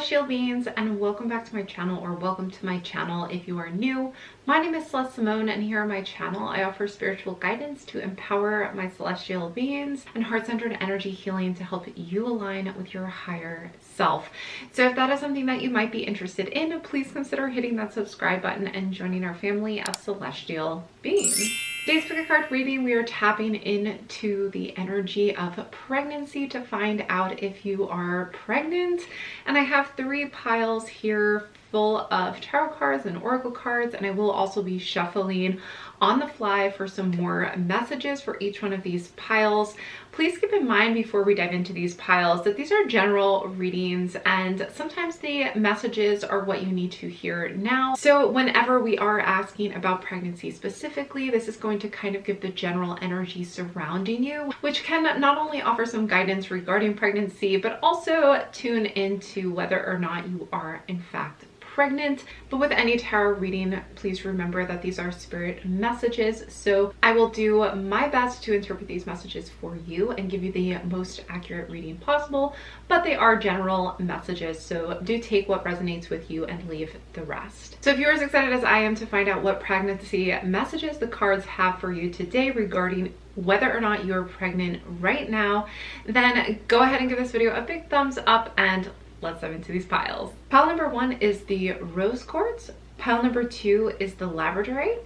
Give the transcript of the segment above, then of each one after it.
Celestial beings, and welcome back to my channel, or welcome to my channel if you are new. My name is Celeste Simone, and here on my channel I offer spiritual guidance to empower my celestial beings and heart-centered energy healing to help you align with your higher self. So if that is something that you might be interested in, please consider hitting that subscribe button and joining our family of celestial beings. Today's pick a card reading, we are tapping into the energy of pregnancy to find out if you are pregnant. And I have 3 piles here full of tarot cards and oracle cards, and I will also be shuffling on the fly for some more messages for each one of these piles. Please keep in mind before we dive into these piles that these are general readings, and sometimes the messages are what you need to hear now. So whenever we are asking about pregnancy specifically, this is going to kind of give the general energy surrounding you, which can not only offer some guidance regarding pregnancy, but also tune into whether or not you are in fact pregnant. But with any tarot reading, please remember that these are spirit messages, so I will do my best to interpret these messages for you and give you the most accurate reading possible, but they are general messages, so do take what resonates with you and leave the rest. So if you're as excited as I am to find out what pregnancy messages the cards have for you today regarding whether or not you're pregnant right now, then go ahead and give this video a big thumbs up and let's dive into these piles. Pile number 1 is the rose quartz, pile number 2 is the labradorite,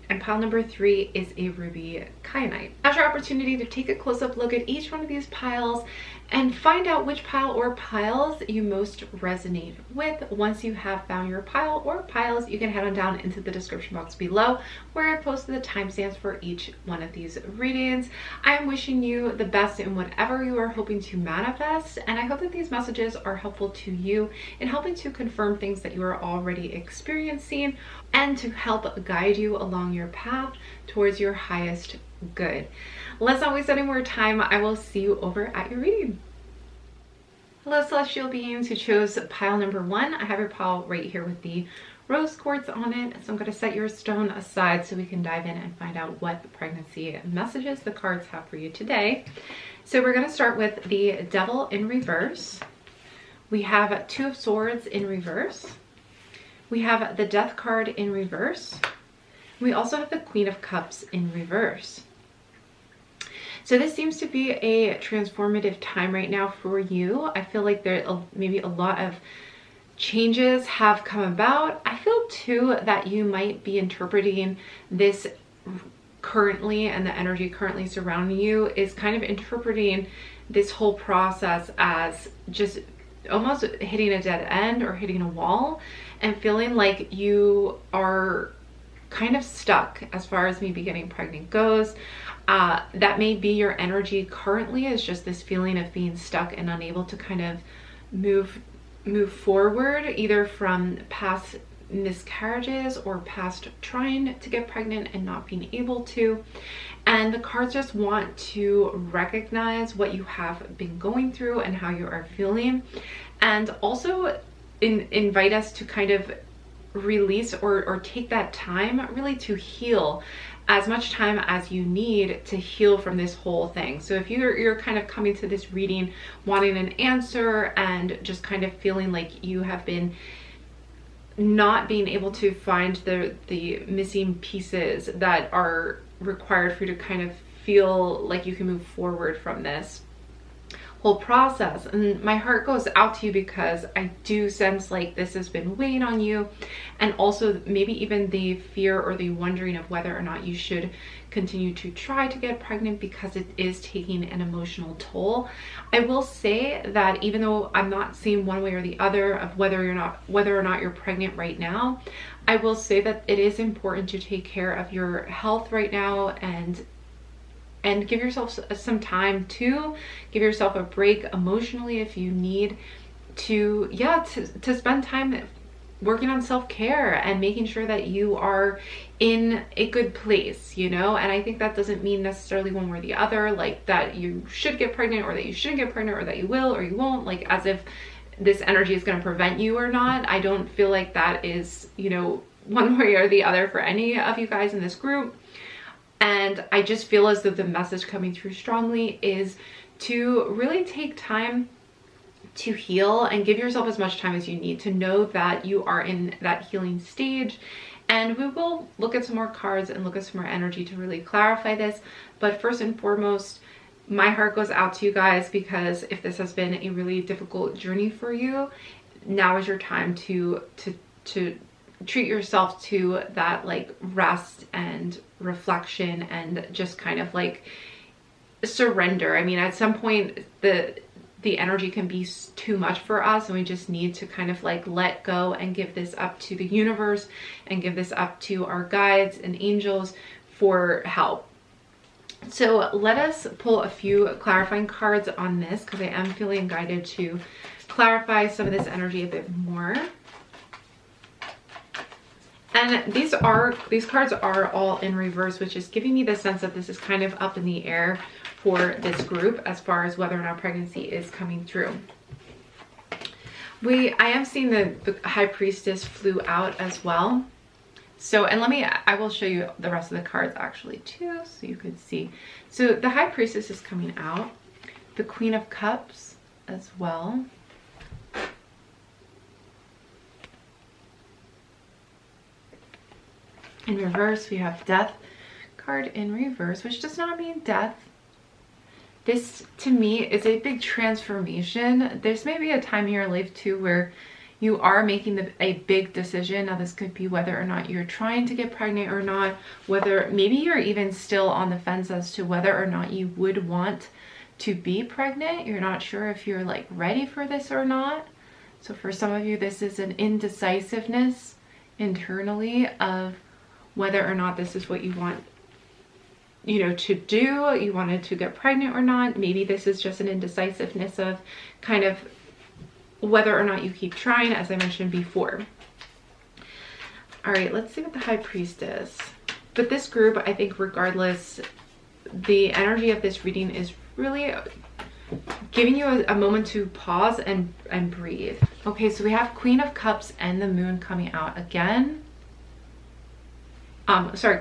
and pile number 3 is a ruby kyanite. Now's your opportunity to take a close-up look at each one of these piles and find out which pile or piles you most resonate with. Once you have found your pile or piles, you can head on down into the description box below where I posted the timestamps for each one of these readings. I am wishing you the best in whatever you are hoping to manifest, and I hope that these messages are helpful to you in helping to confirm things that you are already experiencing and to help guide you along your path towards your highest good. Let's not waste any more time. I will see you over at your reading. Hello celestial beings who chose pile number 1. I have your pile right here with the rose quartz on it, so I'm going to set your stone aside so we can dive in and find out what pregnancy messages the cards have for you today. So we're going to start with the Devil in reverse. We have 2 of Swords in reverse. We have the Death card in reverse. We also have the Queen of Cups in reverse. So this seems to be a transformative time right now for you. I feel like there maybe a lot of changes have come about. I feel too that you might be interpreting this currently, and the energy currently surrounding you is kind of interpreting this whole process as just almost hitting a dead end or hitting a wall and feeling like you are kind of stuck as far as maybe getting pregnant goes. That may be your energy currently, is just this feeling of being stuck and unable to kind of move forward, either from past miscarriages or past trying to get pregnant and not being able to. And the cards just want to recognize what you have been going through and how you are feeling, and also invite us to kind of release or take that time really to heal as much time as you need to heal from this whole thing. So if you're kind of coming to this reading wanting an answer and just kind of feeling like you have been not being able to find the missing pieces that are required for you to kind of feel like you can move forward from this whole process, and my heart goes out to you because I do sense like this has been weighing on you, and also maybe even the fear or the wondering of whether or not you should continue to try to get pregnant because it is taking an emotional toll. I will say that even though I'm not seeing one way or the other of whether or not you're pregnant right now, I will say that it is important to take care of your health right now and give yourself some time to give yourself a break emotionally if you need to, to spend time working on self-care and making sure that you are in a good place, you know. And I think that doesn't mean necessarily one way or the other, like that you should get pregnant or that you shouldn't get pregnant or that you will or you won't, like as if this energy is going to prevent you or not. I don't feel like that is, you know, one way or the other for any of you guys in this group. And I just feel as though the message coming through strongly is to really take time to heal, and give yourself as much time as you need to know that you are in that healing stage. And we will look at some more cards and look at some more energy to really clarify this. But first and foremost, my heart goes out to you guys, because if this has been a really difficult journey for you, now is your time to treat yourself to that like rest and reflection and just kind of like surrender. I mean, at some point the energy can be too much for us, and we just need to kind of like let go and give this up to the universe and give this up to our guides and angels for help. So let us pull a few clarifying cards on this, because I am feeling guided to clarify some of this energy a bit more. And these cards are all in reverse, which is giving me the sense that this is kind of up in the air for this group as far as whether or not pregnancy is coming through. I am seeing the High Priestess flew out as well. So, and I will show you the rest of the cards actually too, so you could see. So the High Priestess is coming out, the Queen of Cups as well. In reverse, we have Death card in reverse, which does not mean death. This, to me, is a big transformation. There's maybe a time in your life, too, where you are making a big decision. Now, this could be whether or not you're trying to get pregnant or not, whether maybe you're even still on the fence as to whether or not you would want to be pregnant. You're not sure if you're, like, ready for this or not. So for some of you, this is an indecisiveness internally of whether or not this is what you want, to do. You wanted to get pregnant or not. Maybe this is just an indecisiveness of kind of whether or not you keep trying, as I mentioned before. All right, let's see what the High Priestess. But this group, I think regardless, the energy of this reading is really giving you a moment to pause and breathe. Okay, so we have Queen of Cups and the Moon coming out again.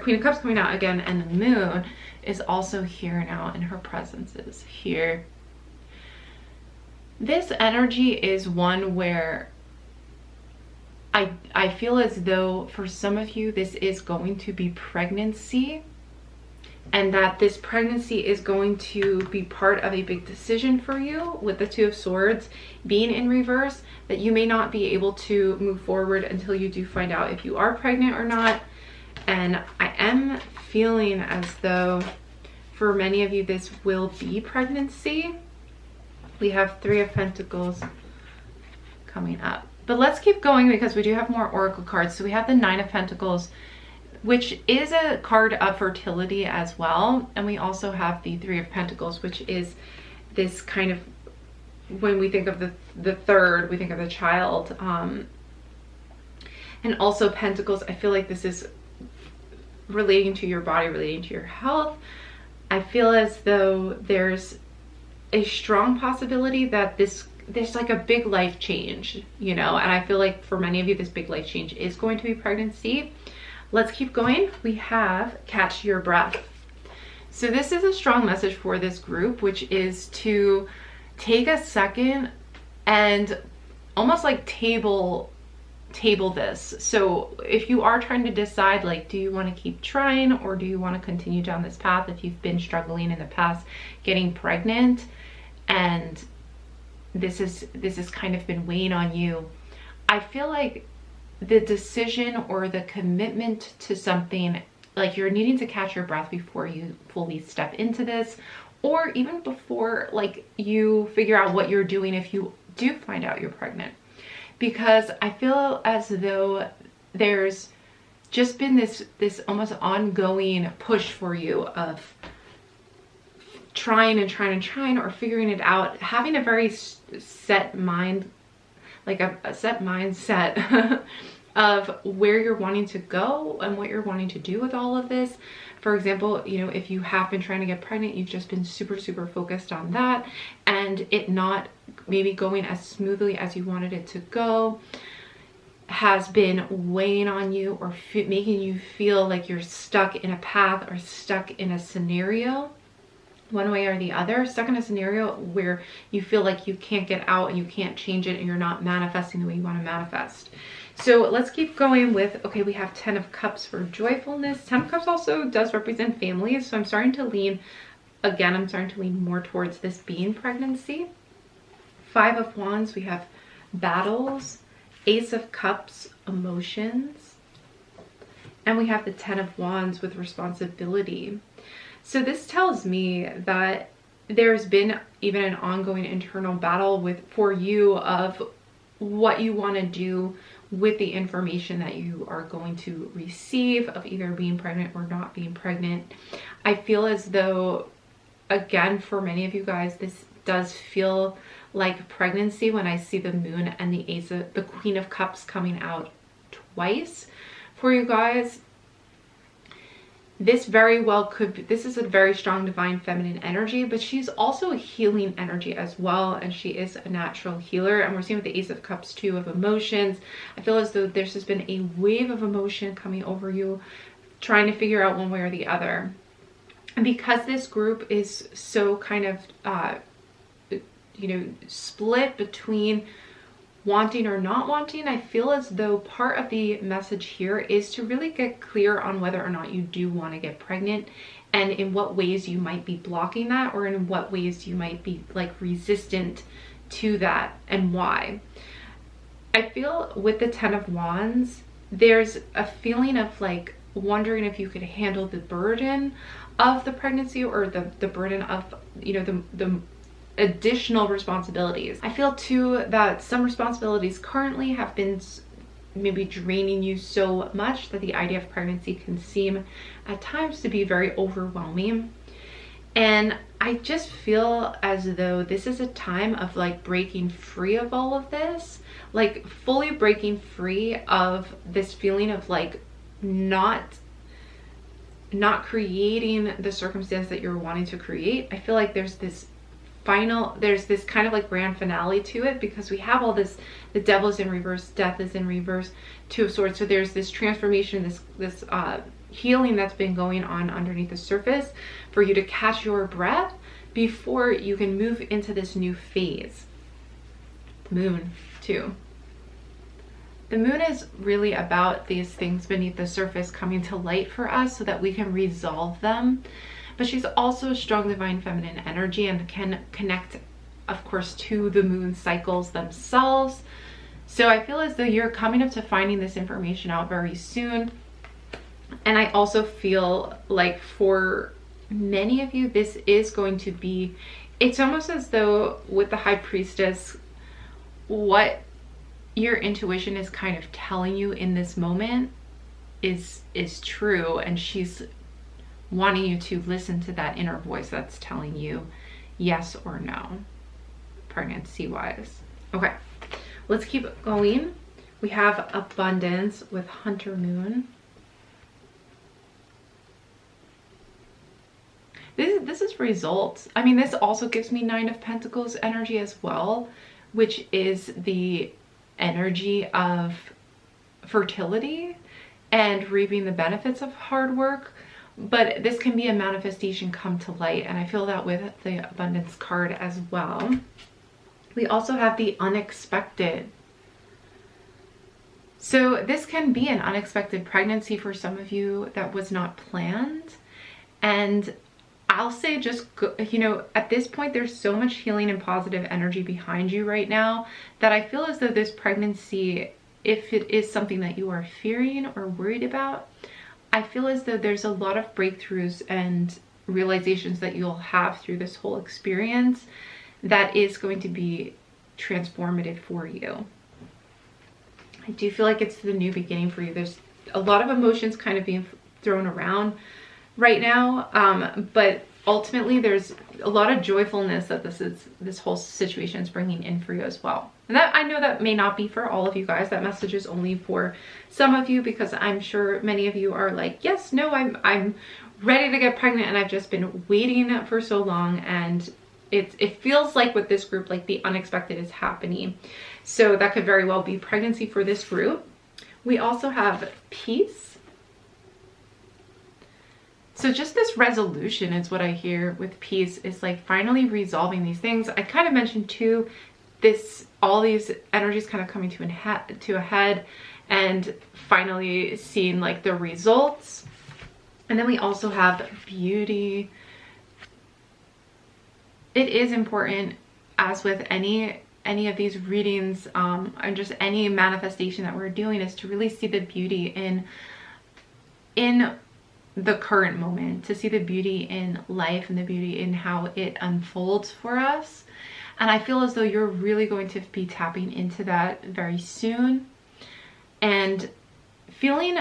Queen of Cups coming out again, and the Moon is also here now, and her presence is here. This energy is one where I feel as though for some of you this is going to be pregnancy, and that this pregnancy is going to be part of a big decision for you, with the Two of Swords being in reverse, that you may not be able to move forward until you do find out if you are pregnant or not. And I am feeling as though for many of you this will be pregnancy. We have Three of Pentacles coming up. But let's keep going, because we do have more oracle cards. So we have the Nine of Pentacles, which is a card of fertility as well. And we also have the Three of Pentacles, which is this kind of, when we think of the third, we think of the child. And also Pentacles, I feel like this is relating to your body, relating to your health. I feel as though there's a strong possibility that there's like a big life change, and I feel like for many of you this big life change is going to be pregnancy. Let's keep going. We have Catch Your Breath. So this is a strong message for this group, which is to take a second and almost like table this. So if you are trying to decide, like, do you want to keep trying, or do you want to continue down this path if you've been struggling in the past getting pregnant, and this has kind of been weighing on you, I feel like the decision or the commitment to something, like you're needing to catch your breath before you fully step into this, or even before like you figure out what you're doing if you do find out you're pregnant. Because I feel as though there's just been this almost ongoing push for you of trying or figuring it out, having a very set mind, like a set mindset of where you're wanting to go and what you're wanting to do with all of this. For example, if you have been trying to get pregnant, you've just been super focused on that, and it not maybe going as smoothly as you wanted it to go has been weighing on you, or making you feel like you're stuck in a path or stuck in a scenario. one way or the other, stuck in a scenario where you feel like you can't get out and you can't change it and you're not manifesting the way you want to manifest. So let's keep going with, okay, we have 10 of Cups for joyfulness. 10 of Cups also does represent families. So I'm starting to lean, again, I'm starting to lean more towards this being pregnancy. 5 of Wands, we have battles. Ace of Cups, emotions. And we have the 10 of Wands with responsibility. So this tells me that there's been even an ongoing internal battle for you of what you want to do with the information that you are going to receive of either being pregnant or not being pregnant. I feel as though, again, for many of you guys, this does feel like pregnancy when I see the Moon and the Queen of Cups coming out twice for you guys. This very well could be, this is a very strong divine feminine energy, but she's also a healing energy as well, and she is a natural healer. And we're seeing with the Ace of Cups too, of emotions. I feel as though there's just been a wave of emotion coming over you, trying to figure out one way or the other. And because this group is so kind of split between wanting or not wanting, I feel as though part of the message here is to really get clear on whether or not you do want to get pregnant, and in what ways you might be blocking that, or in what ways you might be like resistant to that, and why. I feel with the 10 of Wands, there's a feeling of like wondering if you could handle the burden of the pregnancy, or the burden of, you know, the additional responsibilities. I feel too that some responsibilities currently have been maybe draining you so much that the idea of pregnancy can seem at times to be very overwhelming. And I just feel as though this is a time of like breaking free of all of this, like fully breaking free of this feeling of like not creating the circumstance that you're wanting to create. I feel like there's this kind of like grand finale to it, because we have all this, the devil's in reverse, death is in reverse, 2 of Swords. So there's this transformation, this healing that's been going on underneath the surface for you to catch your breath before you can move into this new phase. The Moon too. The Moon is really about these things beneath the surface coming to light for us so that we can resolve them. But she's also a strong divine feminine energy and can connect, of course, to the moon cycles themselves. So I feel as though you're coming up to finding this information out very soon. And I also feel like for many of you, this is going to be, it's almost as though with the High Priestess, what your intuition is kind of telling you in this moment is true, and she's wanting you to listen to that inner voice that's telling you yes or no, pregnancy wise. Okay, let's keep going. We have abundance with Hunter Moon. This is results. I mean, this also gives me 9 of Pentacles energy as well, which is the energy of fertility and reaping the benefits of hard work. But this can be a manifestation come to light, and I feel that with the abundance card as well. We also have the unexpected. So this can be an unexpected pregnancy for some of you that was not planned. And I'll say just, you know, at this point, there's so much healing and positive energy behind you right now that I feel as though this pregnancy, if it is something that you are fearing or worried about, I feel as though there's a lot of breakthroughs and realizations that you'll have through this whole experience that is going to be transformative for you. I do feel like it's the new beginning for you. There's a lot of emotions kind of being thrown around right now, but ultimately there's a lot of joyfulness that this whole situation is bringing in for you as well. And that, I know that may not be for all of you guys. That message is only for some of you, because I'm sure many of you are like, yes, no, I'm ready to get pregnant, and I've just been waiting for so long, and it feels like with this group, like the unexpected is happening. So that could very well be pregnancy for this group. We also have peace, So just this resolution is what I hear with peace, is like finally resolving these things. I kind of mentioned too, all these energies kind of coming to a head and finally seeing like the results. And then we also have beauty. It is important, as with any of these readings, and just any manifestation that we're doing, is to really see the beauty in the current moment, to see the beauty in life and the beauty in how it unfolds for us. And I feel as though you're really going to be tapping into that very soon, and feeling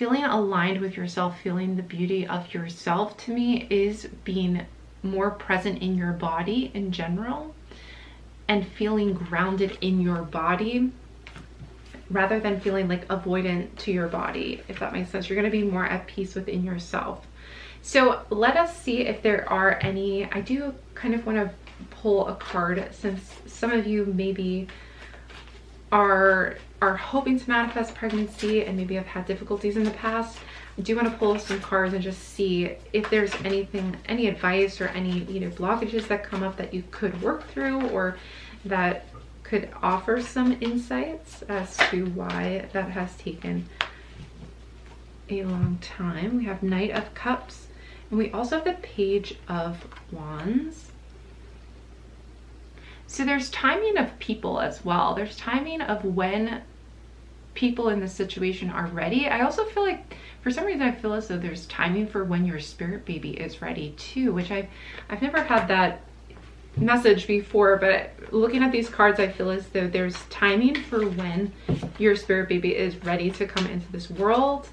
aligned with yourself, feeling the beauty of yourself, to me is being more present in your body in general and feeling grounded in your body, rather than feeling like avoidant to your body, if that makes sense. You're going to be more at peace within yourself. So let us see if there are any. I do kind of want to pull a card, since some of you maybe are hoping to manifest pregnancy and maybe have had difficulties in the past. I do want to pull some cards and just see if there's anything, any advice or any either blockages that come up that you could work through, or that could offer some insights as to why that has taken a long time. We have Knight of Cups, and we also have the Page of Wands. So there's timing of people as well. There's timing of when people in this situation are ready. I also feel like, for some reason, I feel as though there's timing for when your spirit baby is ready too, which I've never had that message before, but looking at these cards, I feel as though there's timing for when your spirit baby is ready to come into this world.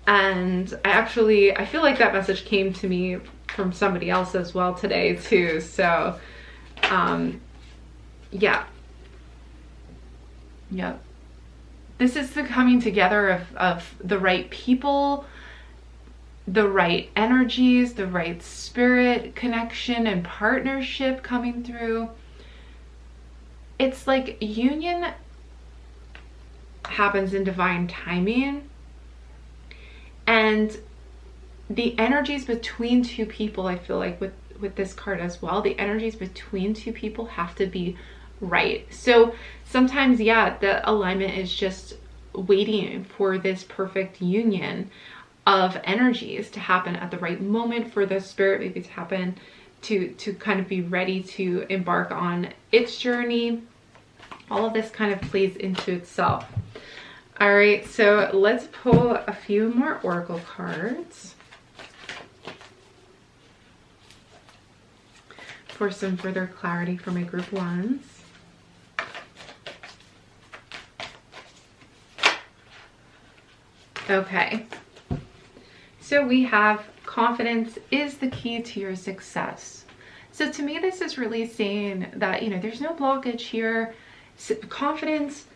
And I feel like that message came to me from somebody else as well today too. So yeah, this is the coming together of the right people, the right energies, the right spirit connection and partnership coming through. It's like union happens in divine timing, and the energies between two people, I feel like with this card as well, the energies between two people have to be right. So sometimes, yeah, the alignment is just waiting for this perfect union of energies to happen at the right moment, for the spirit baby to happen, to kind of be ready to embark on its journey. All of this kind of plays into itself. All right, so let's pull a few more oracle cards for some further clarity for my group ones. Okay, so we have confidence is the key to your success. So to me, this is really saying that, you know, there's no blockage here. Confidence,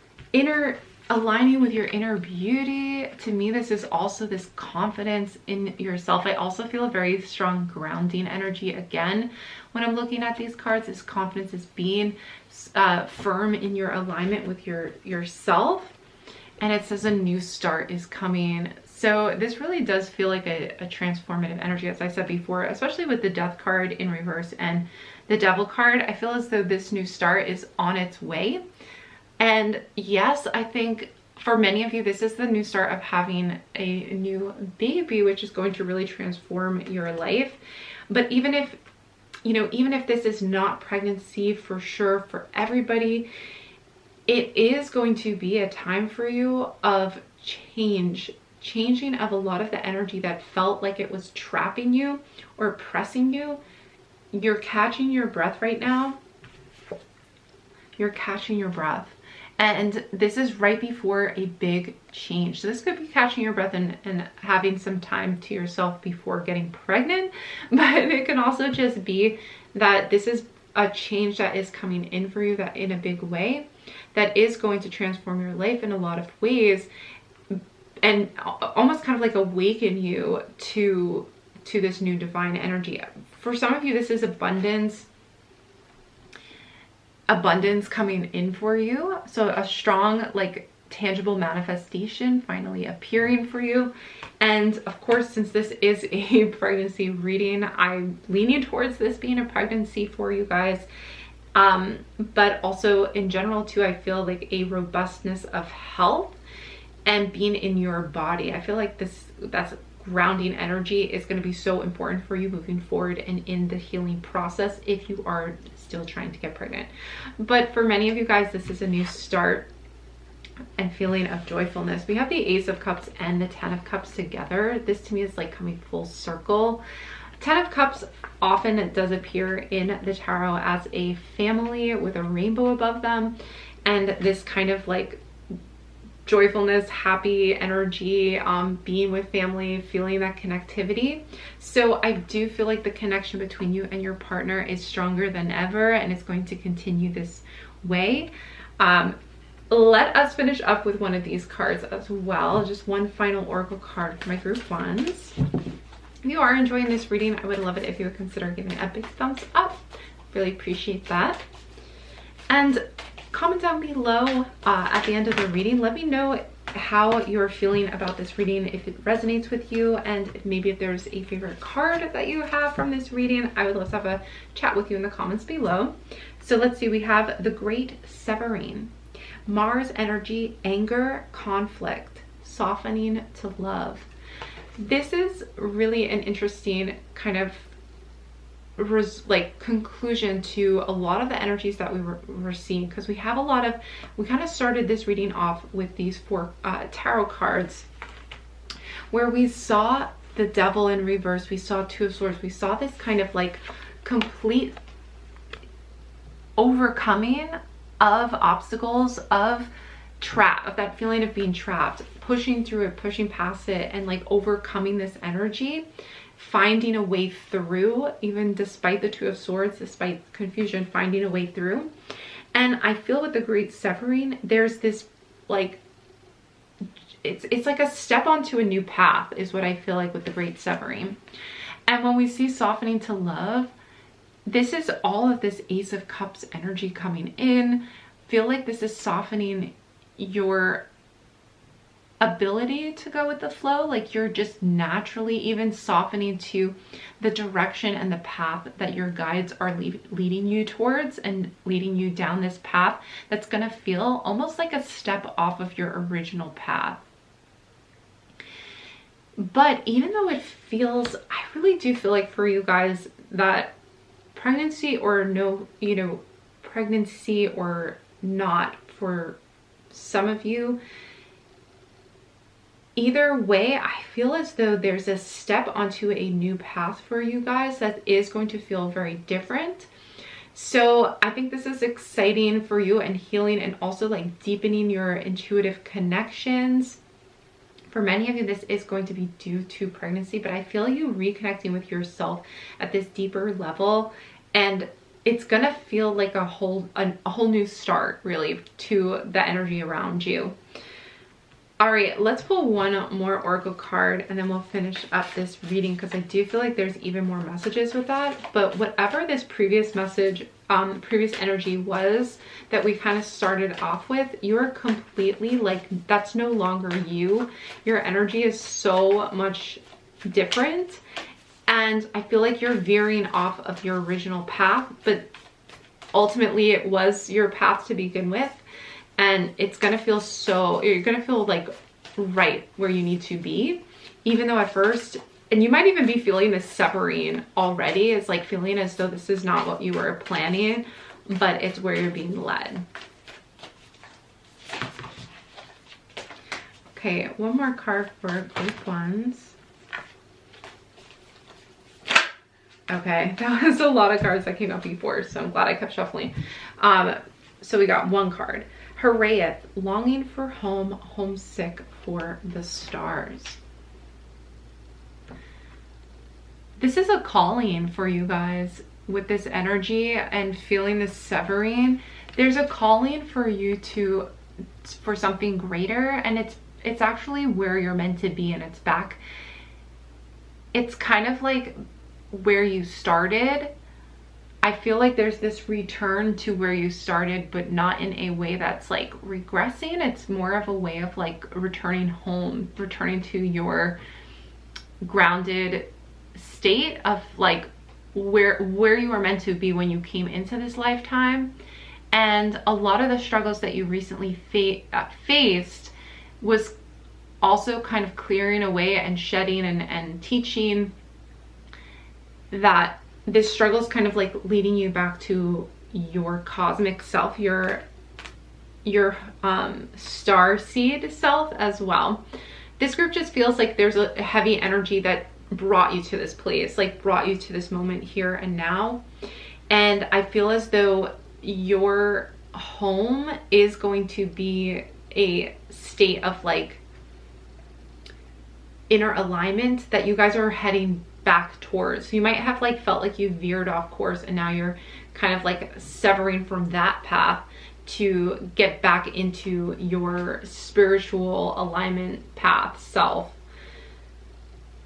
aligning with your inner beauty. To me, this is also this confidence in yourself. I also feel a very strong grounding energy again when I'm looking at these cards. This confidence is being firm in your alignment with yourself. And it says a new start is coming. So this really does feel like a transformative energy, as I said before, especially with the Death card in reverse and the Devil card. I feel as though this new start is on its way. And yes, I think for many of you, this is the new start of having a new baby, which is going to really transform your life. But even if, you know, even if this is not pregnancy for sure for everybody, it is going to be a time for you of changing of a lot of the energy that felt like it was trapping you or oppressing you. You're catching your breath right now. You're catching your breath. And this is right before a big change. So this could be catching your breath and having some time to yourself before getting pregnant. But it can also just be that this is a change that is coming in for you, that in a big way, that is going to transform your life in a lot of ways, and almost kind of like awaken you to this new divine energy. For some of you, this is abundance coming in for you. So a strong like tangible manifestation finally appearing for you. And of course, since this is a pregnancy reading, I'm leaning towards this being a pregnancy for you guys. But also in general too, I feel like a robustness of health and being in your body. I feel like that's grounding energy is going to be so important for you moving forward and in the healing process if you are still trying to get pregnant. But for many of you guys, this is a new start and feeling of joyfulness. We have the Ace of Cups and the Ten of Cups together. This to me is like coming full circle. Ten of Cups often it does appear in the tarot as a family with a rainbow above them, and this kind of like joyfulness, happy energy, being with family, feeling that connectivity. So I do feel like the connection between you and your partner is stronger than ever, and it's going to continue this way. Let us finish up with one of these cards as well. Just one final oracle card for my group ones. If you are enjoying this reading, I would love it if you would consider giving it a big thumbs up. Really appreciate that. And comment down below at the end of the reading. Let me know how you're feeling about this reading, if it resonates with you, and maybe if there's a favorite card that you have from this reading. I would love to have a chat with you in the comments below. So let's see, we have the Great Severing. Mars energy, anger, conflict, softening to love. This is really an interesting kind of conclusion to a lot of the energies that we were seeing, because we have a lot of, we kind of started this reading off with these 4 tarot cards where we saw the Devil in reverse, we saw Two of Swords, we saw this kind of like complete overcoming of obstacles, of that feeling of being trapped, pushing through it, pushing past it, and like overcoming this energy, finding a way through, even despite the Two of Swords, despite confusion, finding a way through. And I feel with the Great Severing, there's this like, it's like a step onto a new path is what I feel like with the Great Severing. And when we see softening to love, this is all of this Ace of Cups energy coming in. Feel like this is softening your ability to go with the flow, like you're just naturally even softening to the direction and the path that your guides are leading you towards, and leading you down this path that's going to feel almost like a step off of your original path. But even though it feels, I really do feel like for you guys that pregnancy or no, pregnancy or not, for some of you, either way, I feel as though there's a step onto a new path for you guys that is going to feel very different. So I think this is exciting for you and healing, and also like deepening your intuitive connections. For many of you, this is going to be due to pregnancy, but I feel you reconnecting with yourself at this deeper level, and it's gonna feel like a whole new start really to the energy around you. All right, let's pull one more oracle card and then we'll finish up this reading, because I do feel like there's even more messages with that. But whatever this previous message, previous energy was that we kind of started off with, you're completely like, that's no longer you. Your energy is so much different. And I feel like you're veering off of your original path, but ultimately it was your path to begin with. And it's gonna feel you're gonna feel like right where you need to be, even though at first, and you might even be feeling this severing already. It's like feeling as though this is not what you were planning, but it's where you're being led. Okay, one more card for group ones. Okay, that was a lot of cards that came up before, so I'm glad I kept shuffling. So we got one card. Harayeth, longing for home, homesick for the stars. This is a calling for you guys with this energy and feeling this severing. There's a calling for you for something greater, and it's actually where you're meant to be, and it's back. It's kind of like where you started, I feel like there's this return to where you started, but not in a way that's like regressing. It's more of a way of like returning home, returning to your grounded state of like where you were meant to be when you came into this lifetime. And a lot of the struggles that you recently faced was also kind of clearing away and shedding and teaching that this struggle is kind of like leading you back to your cosmic self, your star seed self as well. This group just feels like there's a heavy energy that brought you to this place, like brought you to this moment here and now. And I feel as though your home is going to be a state of like inner alignment that you guys are heading back towards. You might have like felt like you veered off course, and now you're kind of like severing from that path to get back into your spiritual alignment path self.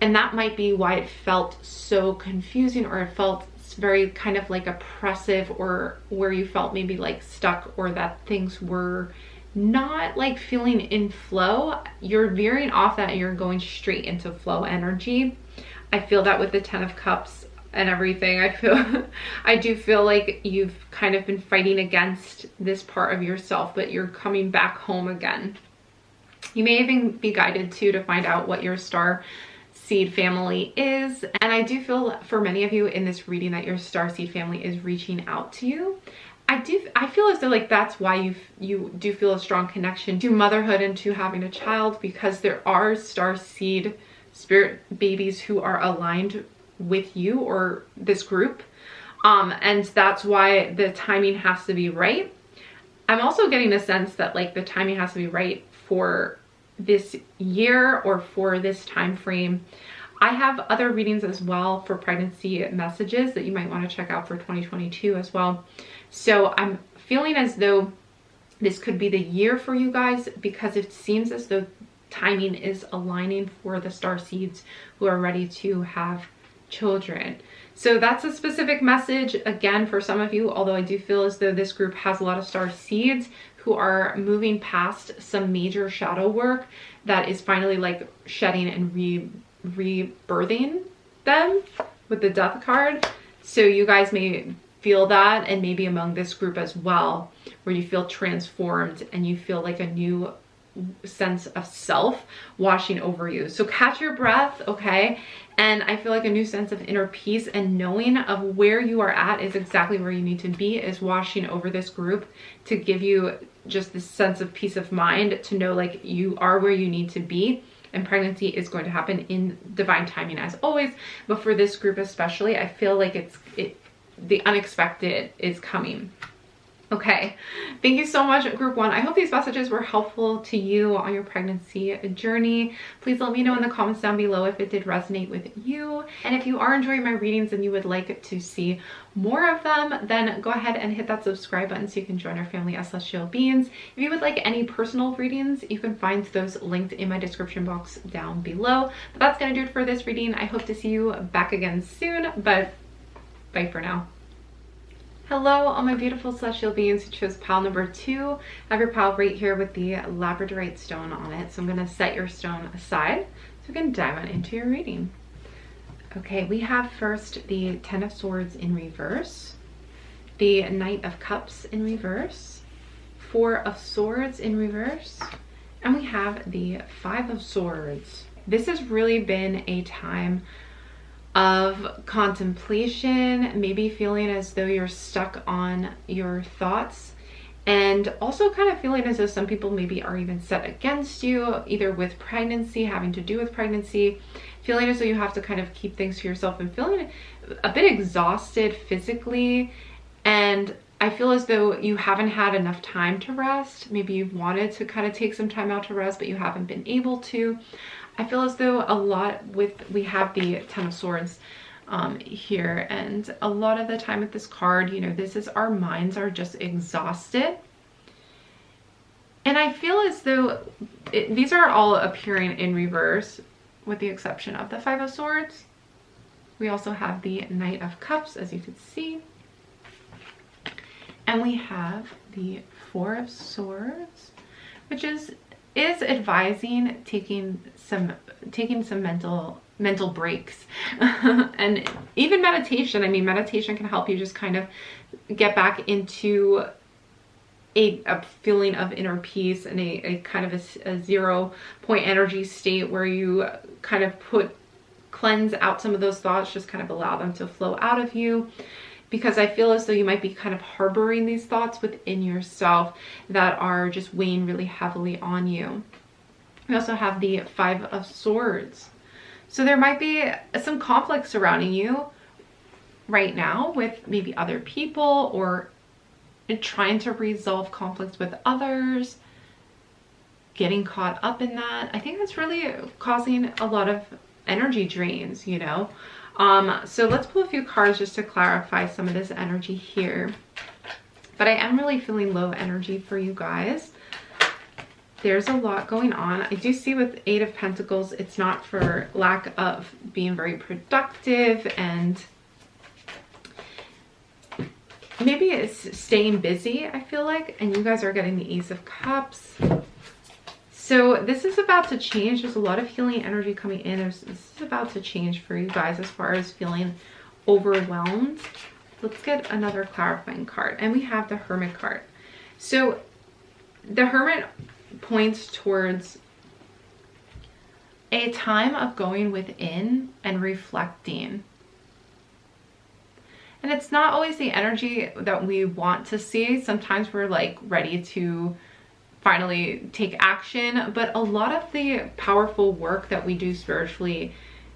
And that might be why it felt so confusing, or it felt very kind of like oppressive, or where you felt maybe like stuck, or that things were not like feeling in flow. You're veering off that and you're going straight into flow energy. I feel that with the 10 of Cups and everything. I do feel like you've kind of been fighting against this part of yourself, but you're coming back home again. You may even be guided to find out what your star seed family is. And I do feel for many of you in this reading that your star seed family is reaching out to you. I feel as though like that's why you do feel a strong connection to motherhood and to having a child, because there are star seed spirit babies who are aligned with you or this group. And that's why the timing has to be right. I'm also getting a sense that like the timing has to be right for this year or for this time frame. I have other readings as well for pregnancy messages that you might want to check out for 2022 as well. So I'm feeling as though this could be the year for you guys, because it seems as though timing is aligning for the star seeds who are ready to have children. So that's a specific message again for some of you, although I do feel as though this group has a lot of star seeds who are moving past some major shadow work that is finally like shedding and rebirthing them with the Death card. So you guys may feel that, and maybe among this group as well, where you feel transformed and you feel like a new sense of self washing over you. So catch your breath, okay? And I feel like a new sense of inner peace and knowing of where you are at is exactly where you need to be is washing over this group to give you just this sense of peace of mind to know like you are where you need to be. And pregnancy is going to happen in divine timing as always, but for this group especially, I feel like the unexpected is coming. Okay, thank you so much, group one. I hope these messages were helpful to you on your pregnancy journey. Please let me know in the comments down below if it did resonate with you. And if you are enjoying my readings and you would like to see more of them, then go ahead and hit that subscribe button so you can join our family as celestial beings. If you would like any personal readings, you can find those linked in my description box down below. But that's gonna do it for this reading. I hope to see you back again soon, but bye for now. Hello, all my beautiful celestial beings who chose pile number 2. I have your pile right here with the Labradorite stone on it. So I'm going to set your stone aside so we can dive on into your reading. Okay, we have first the 10 of Swords in reverse, the Knight of Cups in reverse, 4 of Swords in reverse, and we have the 5 of Swords. This has really been a time of contemplation, maybe feeling as though you're stuck on your thoughts, and also kind of feeling as though some people maybe are even set against you, either with pregnancy, having to do with pregnancy, feeling as though you have to kind of keep things to yourself and feeling a bit exhausted physically. And I feel as though you haven't had enough time to rest. Maybe you've wanted to kind of take some time out to rest, but you haven't been able to. I feel as though a lot we have the 10 of Swords here, and a lot of the time with this card, you know, this is our minds are just exhausted. And I feel as though these are all appearing in reverse with the exception of the 5 of Swords. We also have the Knight of Cups, as you can see. And we have the Four of Swords, which is advising taking some mental breaks and even meditation. I mean, meditation can help you just kind of get back into a feeling of inner peace and a kind of a 0 point energy state where you kind of cleanse out some of those thoughts, just kind of allow them to flow out of you. Because I feel as though you might be kind of harboring these thoughts within yourself that are just weighing really heavily on you. We also have the Five of Swords. So there might be some conflict surrounding you right now with maybe other people, or trying to resolve conflicts with others, getting caught up in that. I think that's really causing a lot of energy drains, you know. So let's pull a few cards just to clarify some of this energy here. But I am really feeling low energy for you guys. There's a lot going on. I do see with Eight of Pentacles, it's not for lack of being very productive, and maybe it's staying busy, I feel like. And you guys are getting the Ace of Cups. So this is about to change. There's a lot of healing energy coming in. This is about to change for you guys as far as feeling overwhelmed. Let's get another clarifying card. And we have the Hermit card. So the Hermit points towards a time of going within and reflecting. And it's not always the energy that we want to see. Sometimes we're like ready to finally take action, but a lot of the powerful work that we do spiritually,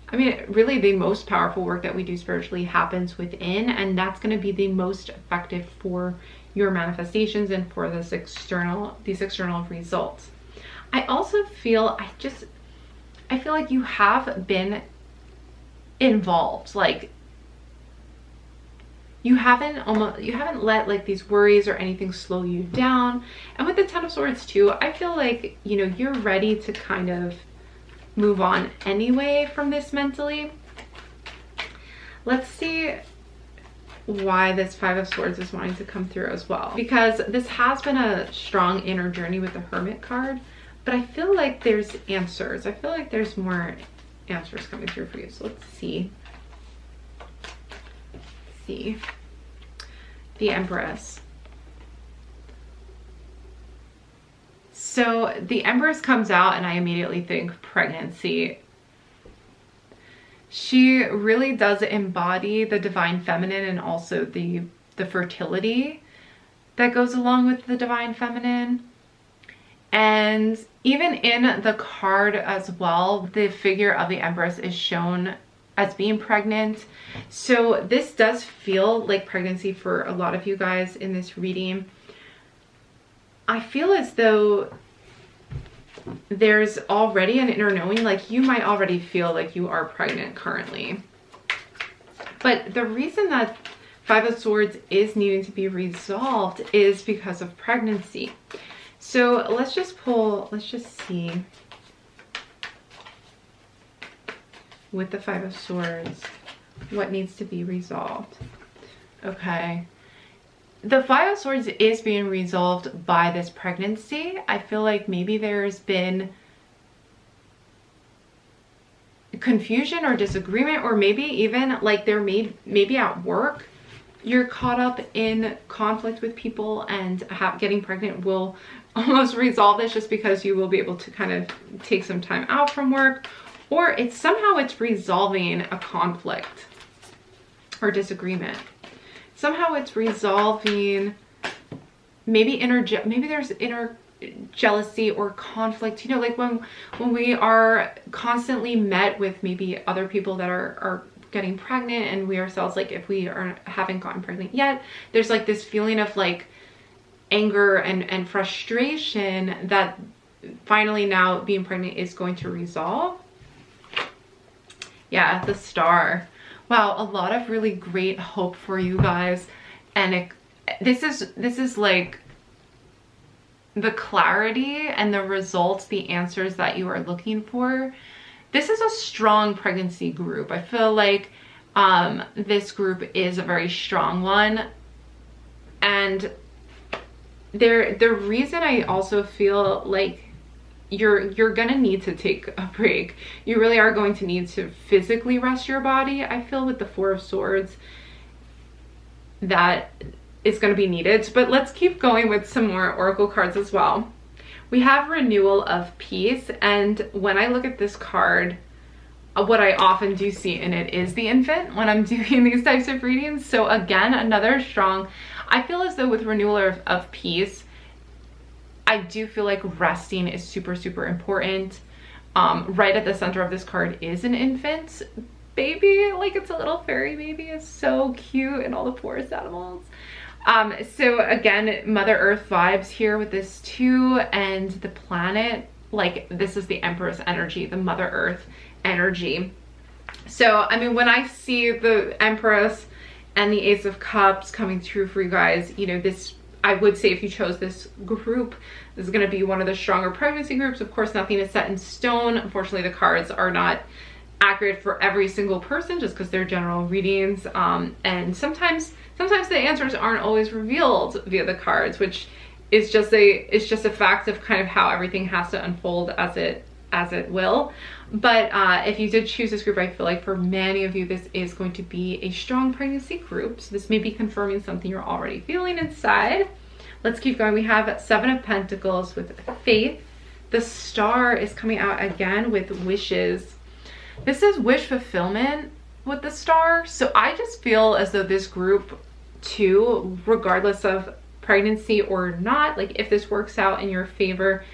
I mean, really the most powerful work that we do spiritually happens within, and that's going to be the most effective for your manifestations and for these external results. I also feel, I feel like you have been involved, like you haven't let like these worries or anything slow you down. And with the Ten of Swords too, I feel like, you know, you're ready to kind of move on anyway from this mentally. Let's see why this Five of Swords is wanting to come through as well, because this has been a strong inner journey with the Hermit card, but I feel like there's answers. I feel like there's more answers coming through for you. So let's see. The Empress. So the Empress comes out and I immediately think pregnancy. She really does embody the divine feminine and also the fertility that goes along with the divine feminine. And even in the card as well, the figure of the Empress is shown as being pregnant. So this does feel like pregnancy for a lot of you guys in this reading. I feel as though there's already an inner knowing, like you might already feel like you are pregnant currently. But the reason that Five of Swords is needing to be resolved is because of pregnancy. So let's just see. With the Five of Swords, what needs to be resolved? Okay. The Five of Swords is being resolved by this pregnancy. I feel like maybe there's been confusion or disagreement, or maybe even like maybe at work, you're caught up in conflict with people, and getting pregnant will almost resolve this just because you will be able to kind of take some time out from work. Or it's resolving a conflict or disagreement. Somehow it's resolving maybe there's inner jealousy or conflict. You know, like when we are constantly met with maybe other people that are getting pregnant, and we ourselves, like if we haven't gotten pregnant yet, there's like this feeling of like anger and frustration that finally now being pregnant is going to resolve. Yeah, the Star. Wow, a lot of really great hope for you guys. And this is like the clarity and the results, the answers that you are looking for. This is a strong pregnancy group. I feel like this group is a very strong one. And the reason I also feel like you're gonna need to take a break. You really are going to need to physically rest your body. I feel with the Four of Swords that it's going to be needed. But let's keep going with some more oracle cards as well. We have renewal of peace, and when I look at this card, what I often do see in it is the infant when I'm doing these types of readings. So again, another strong, I feel as though with renewal of peace, I do feel like resting is super, super important. Right at the center of this card is an infant baby, like it's a little fairy baby. It's so cute, and all the forest animals. So again, Mother Earth vibes here with this too, and the planet, like this is the Empress energy, the Mother Earth energy. So, I mean, when I see the Empress and the Ace of Cups coming through for you guys, you know, this, I would say if you chose this group, this is going to be one of the stronger pregnancy groups. Of course, nothing is set in stone. Unfortunately, the cards are not accurate for every single person just because they're general readings. And sometimes the answers aren't always revealed via the cards, which is just a fact of kind of how everything has to unfold as it will. But if you did choose this group, I feel like for many of you, this is going to be a strong pregnancy group. So this may be confirming something you're already feeling inside. Let's keep going. We have Seven of Pentacles with faith. The Star is coming out again with wishes. This is wish fulfillment with the Star. So I just feel as though this group too, regardless of pregnancy or not, like if this works out in your favor,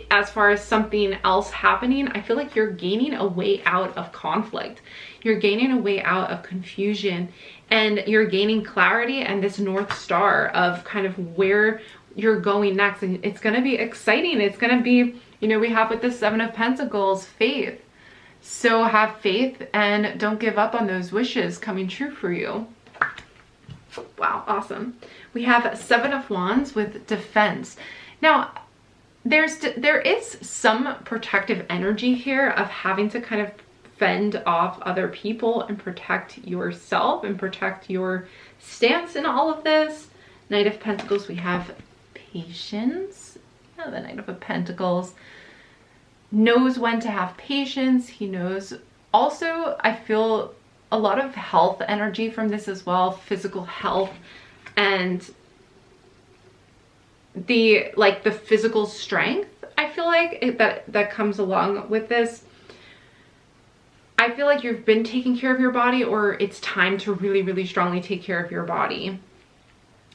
as far as something else happening, I feel like you're gaining a way out of conflict. You're gaining a way out of confusion, and you're gaining clarity and this North Star of kind of where you're going next. And it's going to be exciting. It's going to be, you know, we have with the Seven of Pentacles, faith. So have faith and don't give up on those wishes coming true for you. Wow, awesome. We have Seven of Wands with defense. Now, there is some protective energy here of having to kind of fend off other people and protect yourself and protect your stance in all of this. Knight of Pentacles, we have patience. Oh, the Knight of Pentacles knows when to have patience. He knows also, I feel a lot of health energy from this as well, physical health, and the physical strength. I feel like that comes along with this. I feel like you've been taking care of your body, or it's time to really, really strongly take care of your body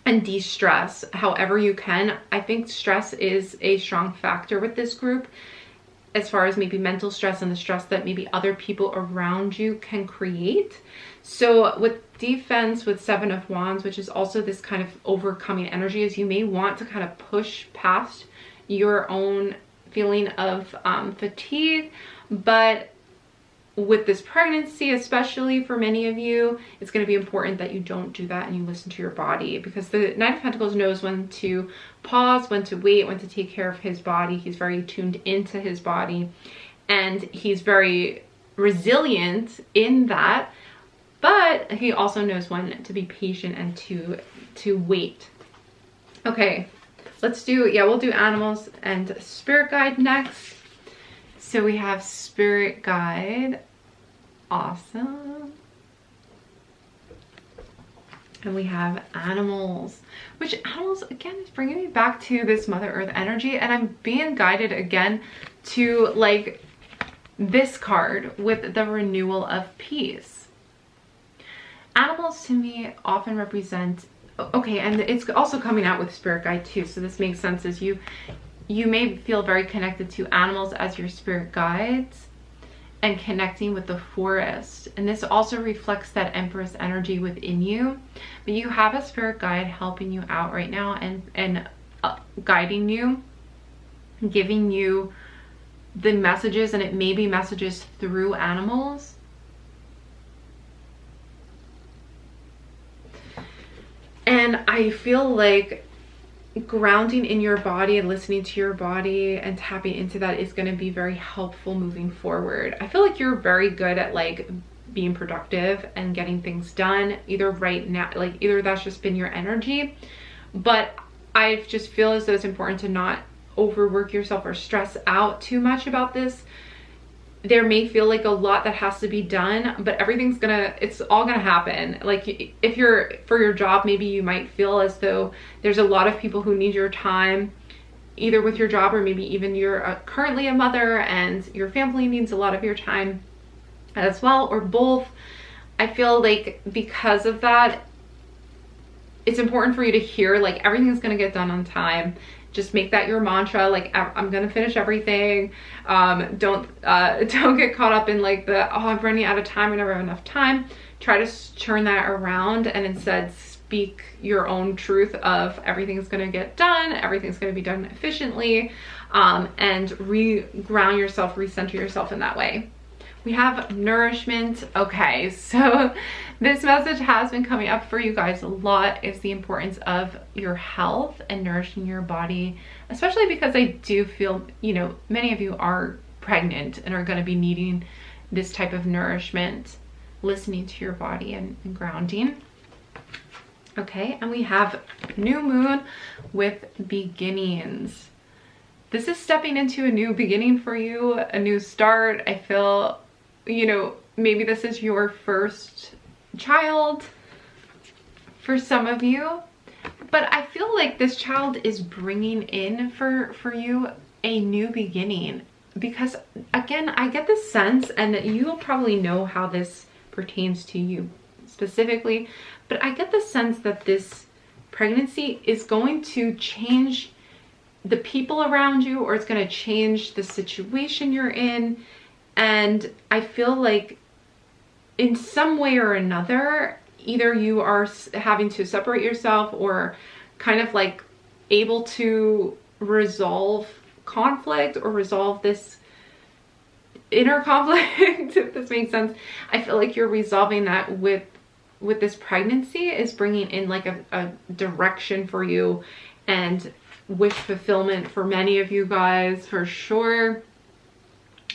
and de-stress however you can. I think stress is a strong factor with this group, as far as maybe mental stress and the stress that maybe other people around you can create. So with defense, with Seven of Wands, which is also this kind of overcoming energy, is you may want to kind of push past your own feeling of fatigue. But with this pregnancy, especially for many of you, it's going to be important that you don't do that and you listen to your body, because the Knight of Pentacles knows when to pause, when to wait, when to take care of his body. He's very tuned into his body, and he's very resilient in that, but he also knows when to be patient and to wait. Okay, let's do, we'll do animals and spirit guide next. So we have spirit guide. Awesome. And we have animals, which animals again is bringing me back to this Mother Earth energy, and I'm being guided again to like this card with the renewal of peace. Animals to me often represent, okay, and it's also coming out with spirit guide too, so this makes sense, as you may feel very connected to animals as your spirit guides and connecting with the forest. And this also reflects that Empress energy within you. But you have a spirit guide helping you out right now and guiding you, giving you the messages, and it may be messages through animals. And I feel like grounding in your body and listening to your body and tapping into that is going to be very helpful moving forward. I feel like you're very good at like being productive and getting things done, either right now, like either that's just been your energy, but I just feel as though it's important to not overwork yourself or stress out too much about this. There may feel like a lot that has to be done, but it's all gonna happen. Like if you're for your job, maybe you might feel as though there's a lot of people who need your time, either with your job or maybe even you're currently a mother and your family needs a lot of your time as well, or both. I feel like because of that, it's important for you to hear like everything's gonna get done on time. Just make that your mantra, like I'm gonna finish everything. Don't get caught up in like the, oh, I'm running out of time, I never have enough time. Try to turn that around and instead speak your own truth of everything's gonna get done, everything's gonna be done efficiently, and ground yourself, recenter yourself in that way. We have nourishment. Okay, so this message has been coming up for you guys a lot, is the importance of your health and nourishing your body, especially because I do feel, you know, many of you are pregnant and are going to be needing this type of nourishment, listening to your body and grounding. Okay, and we have new moon with beginnings. This is stepping into a new beginning for you, a new start. I feel, you know, maybe this is your first child for some of you, but I feel like this child is bringing in for you a new beginning, because again, I get the sense, and you'll probably know how this pertains to you specifically, but I get the sense that this pregnancy is going to change the people around you, or it's going to change the situation you're in. And I feel like in some way or another, either you are having to separate yourself or kind of like able to resolve conflict or resolve this inner conflict, if this makes sense. I feel like you're resolving that with this pregnancy, is bringing in like a direction for you and wish fulfillment for many of you guys, for sure.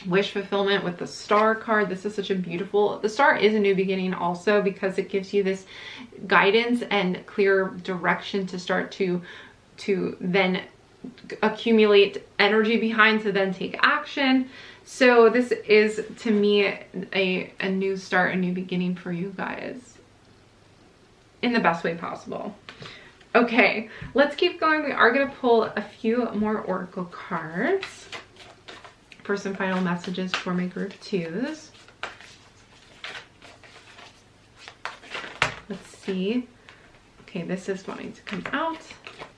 Wish fulfillment with the star card. This is such a beautiful, the star is a new beginning also, because it gives you this guidance and clear direction to start to then accumulate energy behind, to then take action. So this is, to me, a new start, a new beginning for you guys in the best way possible. Okay, let's keep going. We are going to pull a few more oracle cards for some final messages for my group 2s. Let's see. Okay, this is wanting to come out.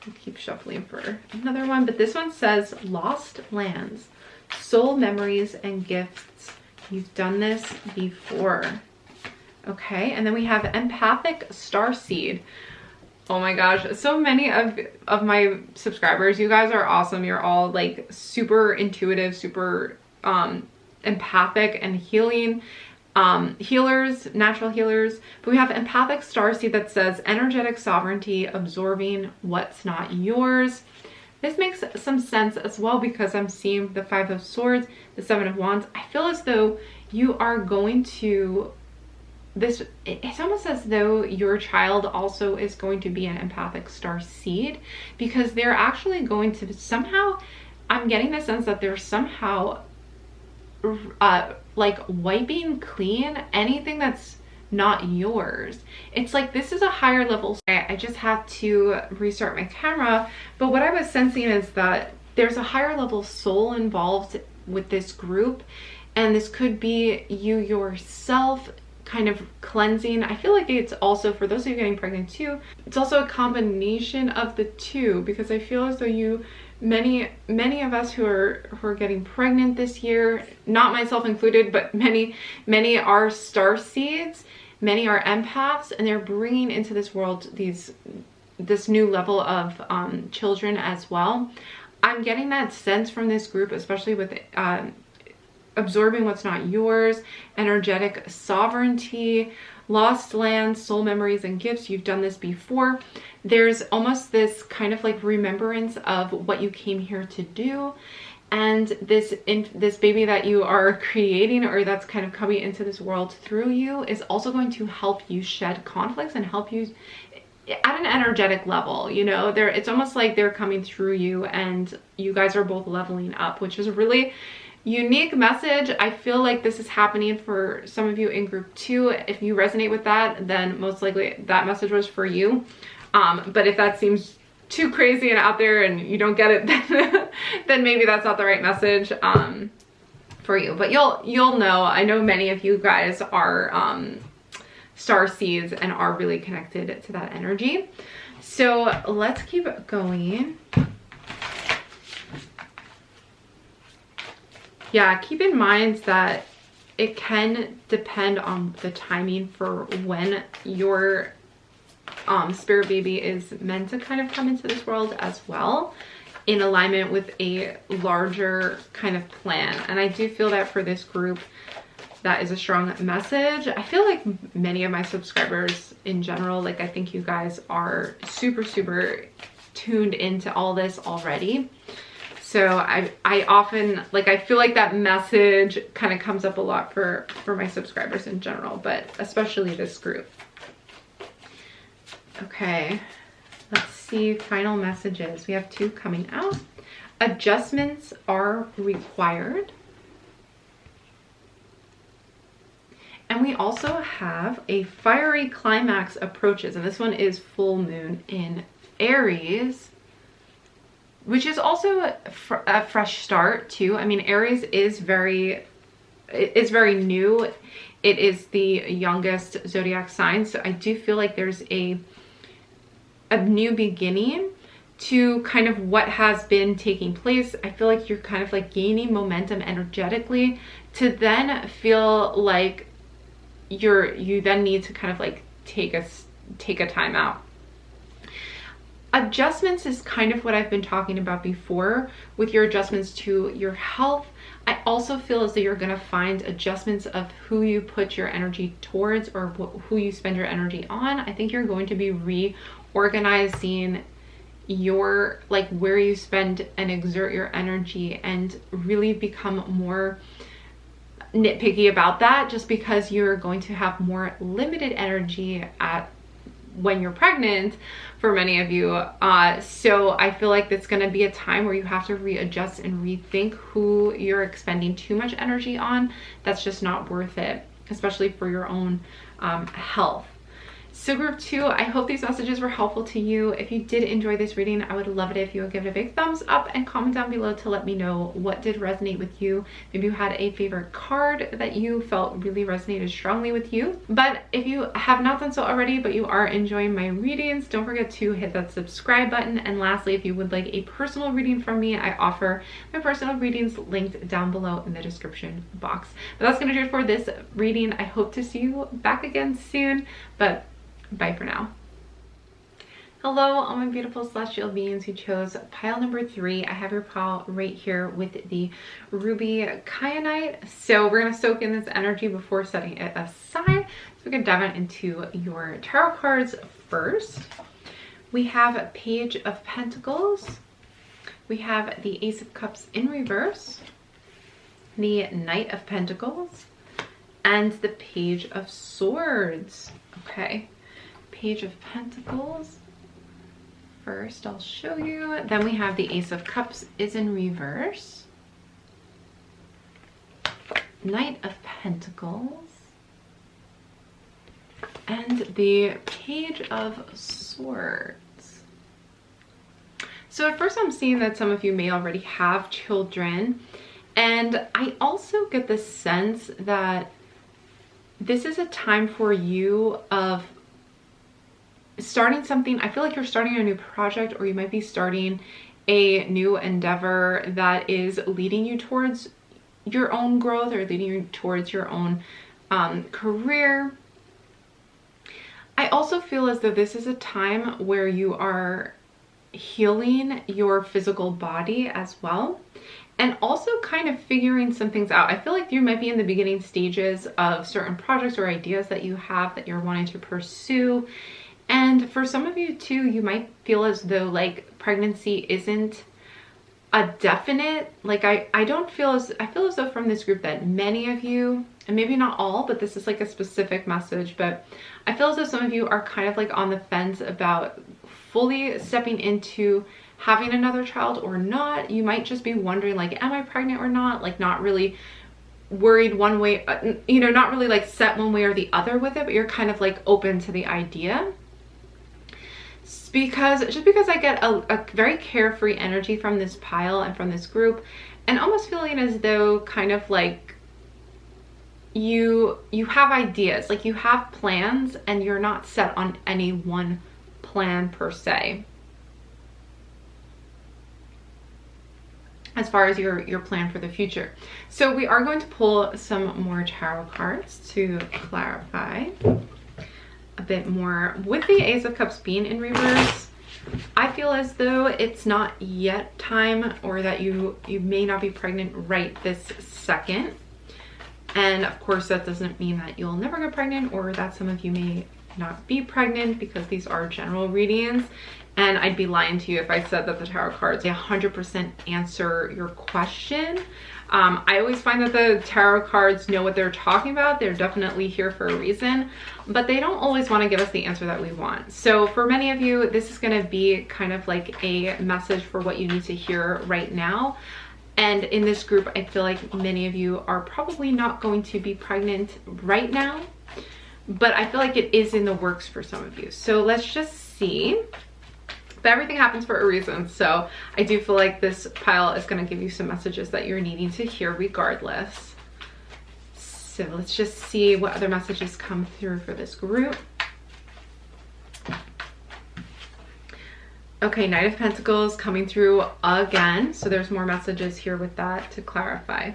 I'll keep shuffling for another one, but this one says lost lands, soul memories and gifts. You've done this before. Okay, and then we have empathic starseed. Oh my gosh, so many of my subscribers, you guys are awesome. You're all like super intuitive, super empathic and healing healers, natural healers. But we have empathic starseed that says energetic sovereignty, absorbing what's not yours. This makes some sense as well, because I'm seeing the 5 of Swords, the 7 of Wands. I feel as though you are going to it's almost as though your child also is going to be an empathic star seed, because they're actually going to somehow, I'm getting the sense that they're somehow like wiping clean anything that's not yours. It's like this is a higher level. I just have to restart my camera, but what I was sensing is that there's a higher level soul involved with this group, and this could be you yourself kind of cleansing. I feel like it's also, for those of you getting pregnant too, it's also a combination of the two, because I feel as though many of us who are getting pregnant this year, not myself included, but many are star seeds, many are empaths, and they're bringing into this world this new level of children as well. I'm getting that sense from this group, especially with absorbing what's not yours, energetic sovereignty, lost lands, soul memories and gifts. You've done this before. There's almost this kind of like remembrance of what you came here to do, and this baby that you are creating, or that's kind of coming into this world through you, is also going to help you shed conflicts and help you at an energetic level, you know, it's almost like they're coming through you and you guys are both leveling up, which is a really unique message. I feel like this is happening for some of you in group 2. If you resonate with that, then most likely that message was for you. But if that seems too crazy and out there and you don't get it, then maybe that's not the right message for you. But you'll know. I know many of you guys are star seeds and are really connected to that energy. So let's keep going. Yeah, keep in mind that it can depend on the timing for when your spirit baby is meant to kind of come into this world as well, in alignment with a larger kind of plan. And I do feel that for this group, that is a strong message. I feel like many of my subscribers in general, like I think you guys are super, super tuned into all this already. So I often, like, I feel like that message kind of comes up a lot for my subscribers in general, but especially this group. Okay, let's see, final messages. We have 2 coming out. Adjustments are required. And we also have a fiery climax approaches, and this one is full moon in Aries, which is also a fresh start too. I mean, Aries is very new. It is the youngest zodiac sign, so I do feel like there's a new beginning to kind of what has been taking place. I feel like you're kind of like gaining momentum energetically to then feel like you then need to kind of like take a time out. Adjustments is kind of what I've been talking about before with your adjustments to your health. I also feel as though you're going to find adjustments of who you put your energy towards or who you spend your energy on. I think you're going to be reorganizing your, like, where you spend and exert your energy, and really become more nitpicky about that, just because you're going to have more limited energy when you're pregnant for many of you. So I feel like that's going to be a time where you have to readjust and rethink who you're expending too much energy on. That's just not worth it, especially for your own health. So group 2, I hope these messages were helpful to you. If you did enjoy this reading, I would love it if you would give it a big thumbs up and comment down below to let me know what did resonate with you. Maybe you had a favorite card that you felt really resonated strongly with you. But if you have not done so already, but you are enjoying my readings, don't forget to hit that subscribe button. And lastly, if you would like a personal reading from me, I offer my personal readings linked down below in the description box. But that's going to do it for this reading. I hope to see you back again soon, but bye for now. Hello, all my beautiful celestial beings who chose pile number 3. I have your pile right here with the ruby kyanite. So we're going to soak in this energy before setting it aside. So we can dive into your tarot cards first. We have a Page of Pentacles. We have the Ace of Cups in reverse, the Knight of Pentacles, and the Page of Swords. Okay. Page of Pentacles first, I'll show you. Then we have the Ace of Cups is in reverse, Knight of Pentacles, and the Page of Swords. So at first I'm seeing that some of you may already have children, and I also get the sense that this is a time for you of starting something. I feel like you're starting a new project, or you might be starting a new endeavor that is leading you towards your own growth or leading you towards your own career. I also feel as though this is a time where you are healing your physical body as well, and also kind of figuring some things out. I feel like you might be in the beginning stages of certain projects or ideas that you have that you're wanting to pursue. And for some of you too, you might feel as though like pregnancy isn't a definite, like I feel as though from this group that many of you and maybe not all, but this is like a specific message, but I feel as though some of you are kind of like on the fence about fully stepping into having another child or not. You might just be wondering like, am I pregnant or not? Like not really worried one way, you know, not really like set one way or the other with it, but you're kind of like open to the idea. Because I get a very carefree energy from this pile and from this group, and almost feeling as though kind of like you have ideas, like you have plans and you're not set on any one plan per se as far as your plan for the future. So we are going to pull some more tarot cards to clarify a bit more. With the Ace of Cups being in reverse, I feel as though it's not yet time, or that you may not be pregnant right this second. And of course that doesn't mean that you'll never get pregnant, or that some of you may not be pregnant, because these are general readings. And I'd be lying to you if I said that the tarot cards 100% answer your question. I always find that the tarot cards know what they're talking about. They're definitely here for a reason, but they don't always want to give us the answer that we want. So for many of you, this is going to be kind of like a message for what you need to hear right now. And in this group, I feel like many of you are probably not going to be pregnant right now, but I feel like it is in the works for some of you. So let's just see. But everything happens for a reason. So I do feel like this pile is going to give you some messages that you're needing to hear regardless. So let's just see what other messages come through for this group. Okay, Knight of Pentacles coming through again. So there's more messages here with that to clarify.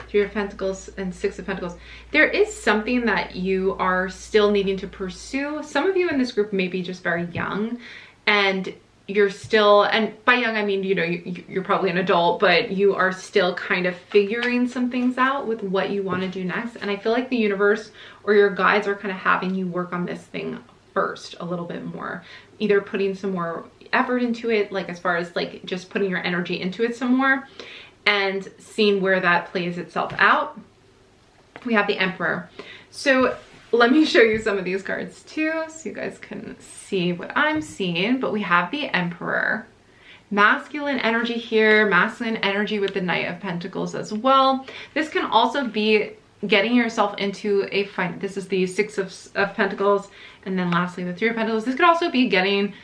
Three of Pentacles and Six of Pentacles. There is something that you are still needing to pursue. Some of you in this group may be just very young, and you're still, and by young I mean, you know, you're probably an adult, but you are still kind of figuring some things out with what you want to do next. And I feel like the universe or your guides are kind of having you work on this thing first a little bit more, either putting some more effort into it, like as far as like just putting your energy into it some more and seeing where that plays itself out. We have the Emperor. So let me show you some of these cards too, so you guys can see what I'm seeing. But we have the Emperor. Masculine energy here, masculine energy with the Knight of Pentacles as well. This can also be getting yourself into a fight. This is the Six of Pentacles, and then lastly the Three of Pentacles. This could also be getting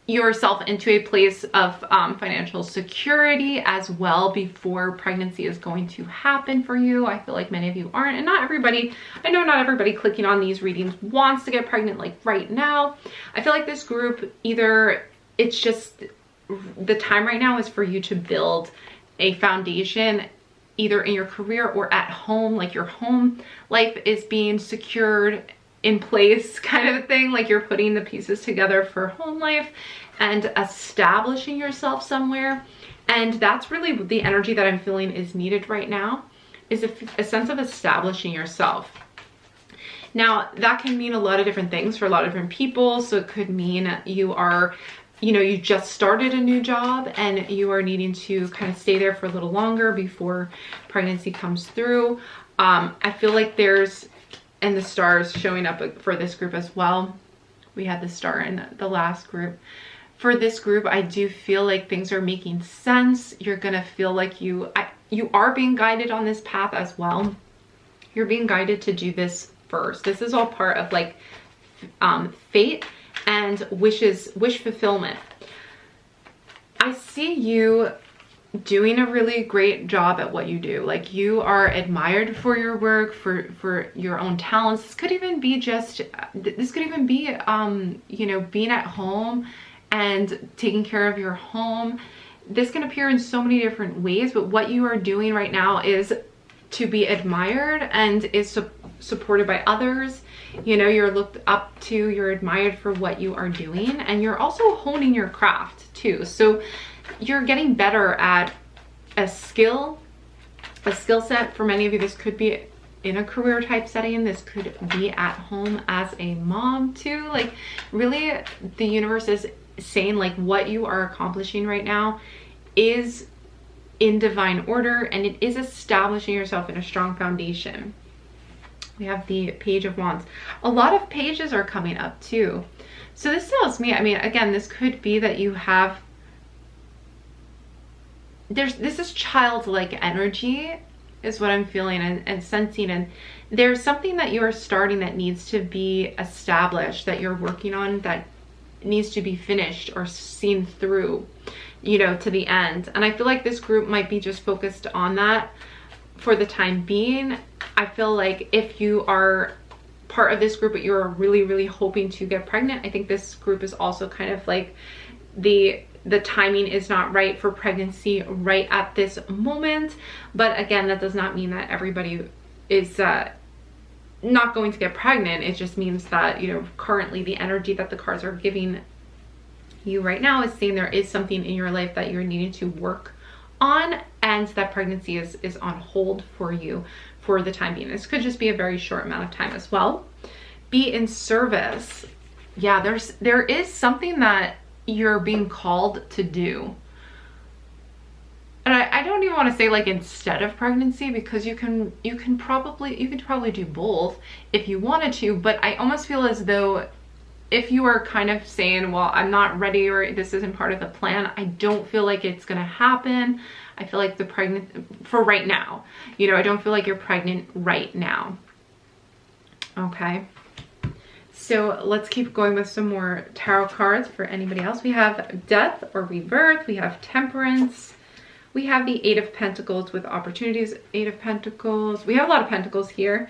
yourself into a place of financial security as well before pregnancy is going to happen for you. I feel like many of you aren't, and not everybody, I know not everybody clicking on these readings wants to get pregnant like right now. I feel like this group, either it's just the time right now is for you to build a foundation either in your career or at home, like your home life is being secured in place kind of a thing, like you're putting the pieces together for home life and establishing yourself somewhere. And that's really the energy that I'm feeling is needed right now, is a sense of establishing yourself. Now that can mean a lot of different things for a lot of different people. So it could mean you are, you know, you just started a new job and you are needing to kind of stay there for a little longer before pregnancy comes through. I feel like there's, and the stars showing up for this group as well. We had the star in the last group. For this group, I do feel like things are making sense. You're gonna feel like you are being guided on this path as well. You're being guided to do this first. This is all part of like fate and wish fulfillment. I see you doing a really great job at what you do. Like you are admired for your work, for your own talents. This could even be just, you know, being at home and taking care of your home. This can appear in so many different ways, but what you are doing right now is to be admired and is supported by others. You know, you're looked up to, you're admired for what you are doing, and you're also honing your craft too. So you're getting better at a skill set. For many of you, this could be in a career type setting. This could be at home as a mom too. Like really the universe is saying like what you are accomplishing right now is in divine order, and it is establishing yourself in a strong foundation. We have the Page of Wands. A lot of pages are coming up too. So this tells me, I mean, again, this could be that you have, this is childlike energy is what I'm feeling and sensing. And there's something that you are starting that needs to be established, that you're working on, that needs to be finished or seen through, you know, to the end. And I feel like this group might be just focused on that for the time being. I feel like if you are part of this group but you're really, really hoping to get pregnant, I think this group is also kind of like the timing is not right for pregnancy right at this moment. But again, that does not mean that everybody is not going to get pregnant. It just means that, you know, currently the energy that the cards are giving you right now is saying there is something in your life that you're needing to work on, and that pregnancy is on hold for you for the time being. This could just be a very short amount of time as well. Be in service. Yeah, there is something that you're being called to do. And I don't even want to say like instead of pregnancy, because you could probably do both if you wanted to, but I almost feel as though if you are kind of saying, well, I'm not ready, or this isn't part of the plan, I don't feel like it's gonna happen. I feel like for right now, you know, I don't feel like you're pregnant right now. Okay. So let's keep going with some more tarot cards for anybody else. We have Death or Rebirth. We have Temperance. We have the Eight of Pentacles with opportunities. Eight of Pentacles. We have a lot of pentacles here.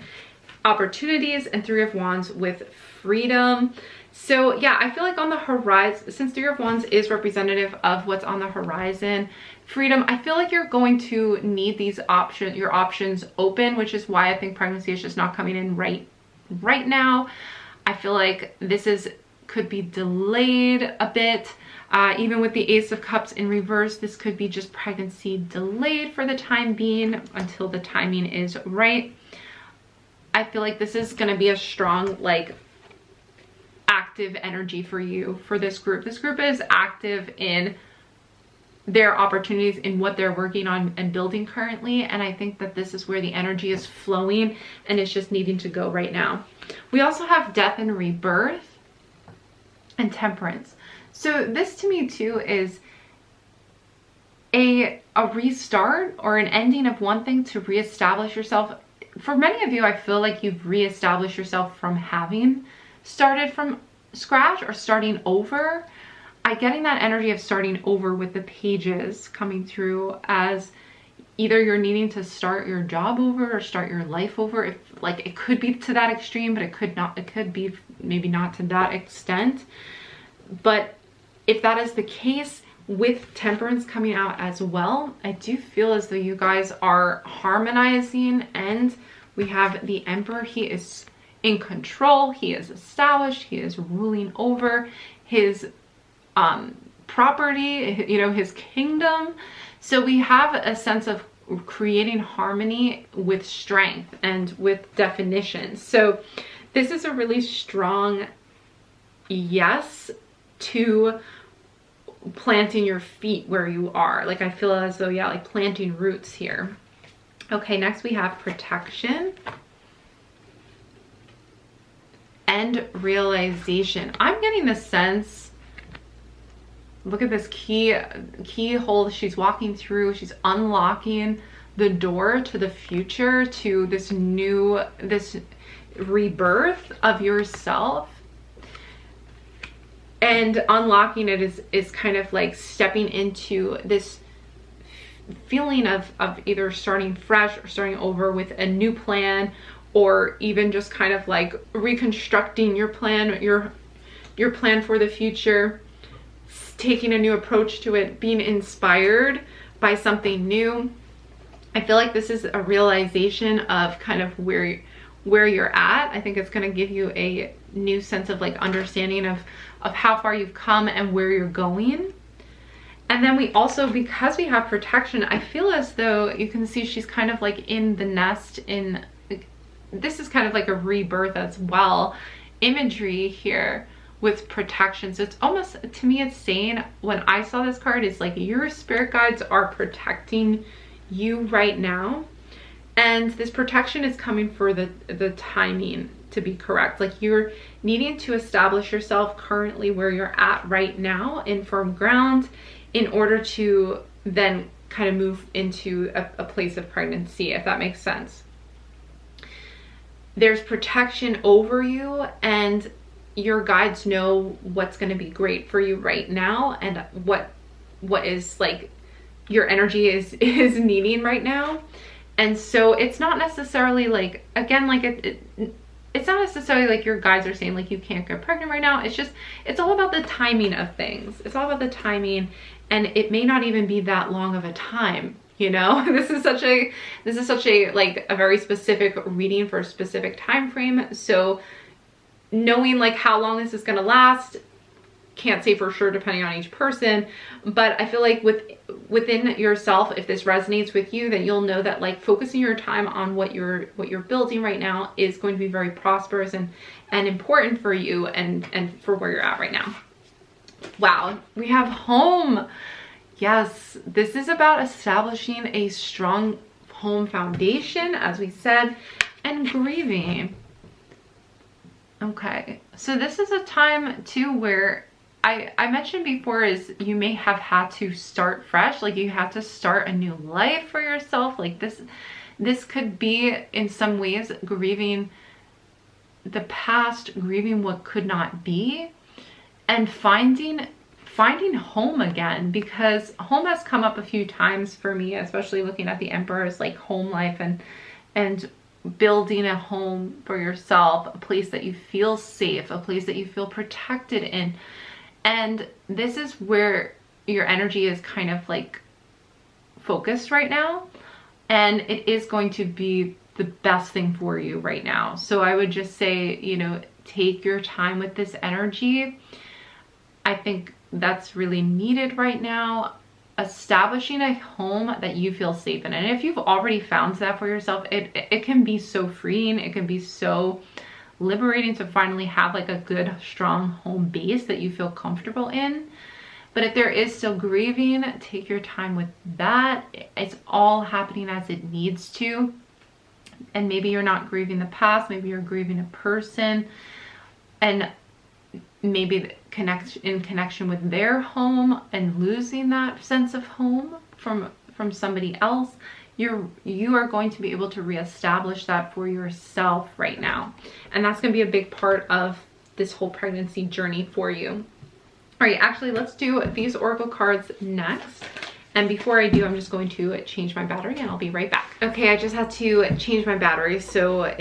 Opportunities, and Three of Wands with freedom. So yeah, I feel like on the horizon, since Three of Wands is representative of what's on the horizon, freedom, I feel like you're going to need these your options open, which is why I think pregnancy is just not coming in right now. I feel like this could be delayed a bit. Even with the Ace of Cups in reverse, this could be just pregnancy delayed for the time being until the timing is right. I feel like this is going to be a strong, like, active energy for you, for this group. This group is active in their opportunities, in what they're working on and building currently. And I think that this is where the energy is flowing and it's just needing to go right now. We also have Death and Rebirth and Temperance. So this to me too is a restart or an ending of one thing to reestablish yourself. For many of you, I feel like you've reestablished yourself from having started from scratch or starting over. I'm getting that energy of starting over with the pages coming through, as either you're needing to start your job over or start your life over. If, like, it could be to that extreme, but it could not. It could be maybe not to that extent. But if that is the case, with Temperance coming out as well, I do feel as though you guys are harmonizing. And we have the Emperor. He is in control. He is established. He is ruling over his property, you know, his kingdom. So we have a sense of creating harmony with strength and with definition. So this is a really strong yes to planting your feet where you are. Like, I feel as though, yeah, like planting roots here. Okay, next we have Protection and Realization. I'm getting the sense, look at this keyhole she's walking through. She's unlocking the door to the future, to this rebirth of yourself. And unlocking it is kind of like stepping into this feeling of either starting fresh or starting over with a new plan, or even just kind of like reconstructing your plan, your plan for the future, taking a new approach to it, being inspired by something new. I feel like this is a realization of kind of where you're at. I think it's going to give you a new sense of like understanding of how far you've come and where you're going. And then we also, because we have Protection, I feel as though you can see she's kind of like in the nest. This is kind of like a rebirth as well, imagery here with Protection. So it's almost, to me, it's saying, when I saw this card, it's like your spirit guides are protecting you right now. And this protection is coming for the timing to be correct. Like you're needing to establish yourself currently where you're at right now in firm ground in order to then kind of move into a place of pregnancy, if that makes sense. There's protection over you, and your guides know what's going to be great for you right now, and what is like your energy is needing right now. And so it's not necessarily like, again, like it's not necessarily like your guides are saying like you can't get pregnant right now. It's all about the timing of things. It's all about the timing, and it may not even be that long of a time, you know. This is such a like a very specific reading for a specific time frame. So knowing like how long this is going to last, can't say for sure depending on each person, but I feel like within yourself, if this resonates with you, then you'll know that like focusing your time on what you're building right now is going to be very prosperous and important for you and for where you're at right now. Wow, we have home. Yes, this is about establishing a strong home foundation, as we said, and grieving. Okay, so this is a time too where I mentioned before is you may have had to start fresh, like you had to start a new life for yourself. Like this could be in some ways grieving the past, grieving what could not be, and finding home again, because home has come up a few times for me, especially looking at the Emperor's like home life and building a home for yourself, a place that you feel safe, a place that you feel protected in. And this is where your energy is kind of like focused right now, and it is going to be the best thing for you right now. So I would just say, you know, take your time with this energy. I think that's really needed right now. Establishing a home that you feel safe in. And if you've already found that for yourself, it can be so freeing. It can be so liberating to finally have like a good, strong home base that you feel comfortable in. But if there is still grieving, take your time with that. It's all happening as it needs to. And maybe you're not grieving the past, maybe you're grieving a person, and maybe in connection with their home and losing that sense of home from somebody else. You are going to be able to reestablish that for yourself right now. And that's going to be a big part of this whole pregnancy journey for you. All right, actually, let's do these oracle cards next. And before I do, I'm just going to change my battery and I'll be right back. Okay, I just had to change my battery, so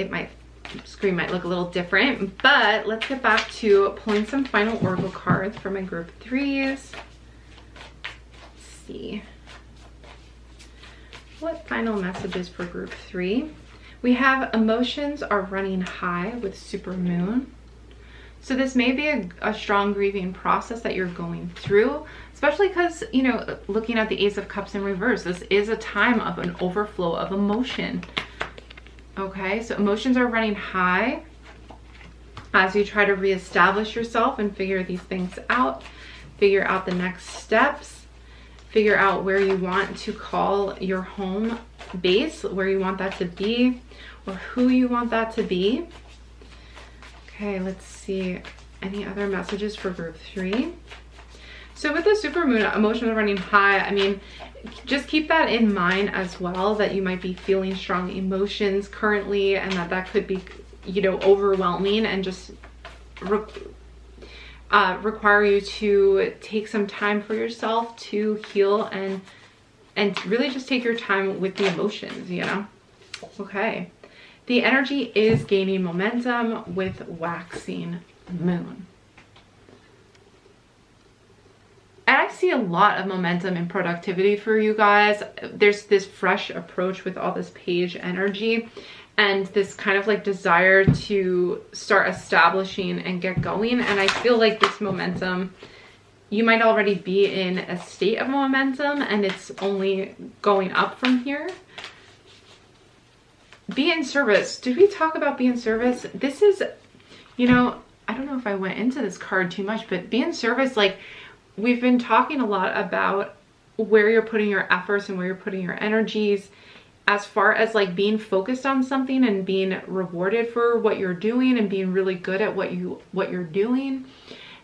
screen might look a little different, but let's get back to pulling some final oracle cards for my group 3s. Let's see. What final messages for group 3? We have emotions are running high with super moon. So this may be a strong grieving process that you're going through, especially because, you know, looking at the Ace of Cups in reverse, this is a time of an overflow of emotion. Okay, so emotions are running high as you try to reestablish yourself and figure these things out, figure out the next steps. Figure out where you want to call your home base, where you want that to be, or who you want that to be. Okay, let's see. Any other messages for group 3? So with the supermoon, emotions are running high. I mean, just keep that in mind as well, that you might be feeling strong emotions currently, and that could be, you know, overwhelming and just require you to take some time for yourself to heal and really just take your time with the emotions, you know. Okay, the energy is gaining momentum with waxing moon. And I see a lot of momentum and productivity for you guys. There's this fresh approach with all this page energy and this kind of like desire to start establishing and get going. And I feel like this momentum, you might already be in a state of momentum and it's only going up from here. Be in service. Did we talk about be in service? This is, you know, I don't know if I went into this card too much, but be in service, like we've been talking a lot about where you're putting your efforts and where you're putting your energies. as far as like being focused on something and being rewarded for what you're doing and being really good at what you're doing.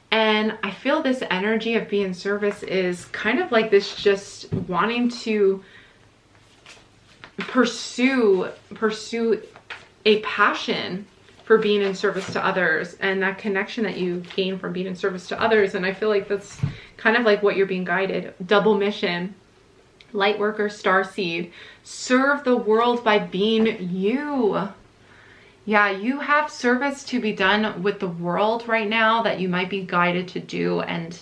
And I feel this energy of being service is kind of like this, just wanting to pursue a passion for being in service to others, and that connection that you gain from being in service to others. And I feel like that's kind of like what you're being guided. Double mission, light worker, starseed, serve the world by being you. Yeah, you have service to be done with the world right now that you might be guided to do. And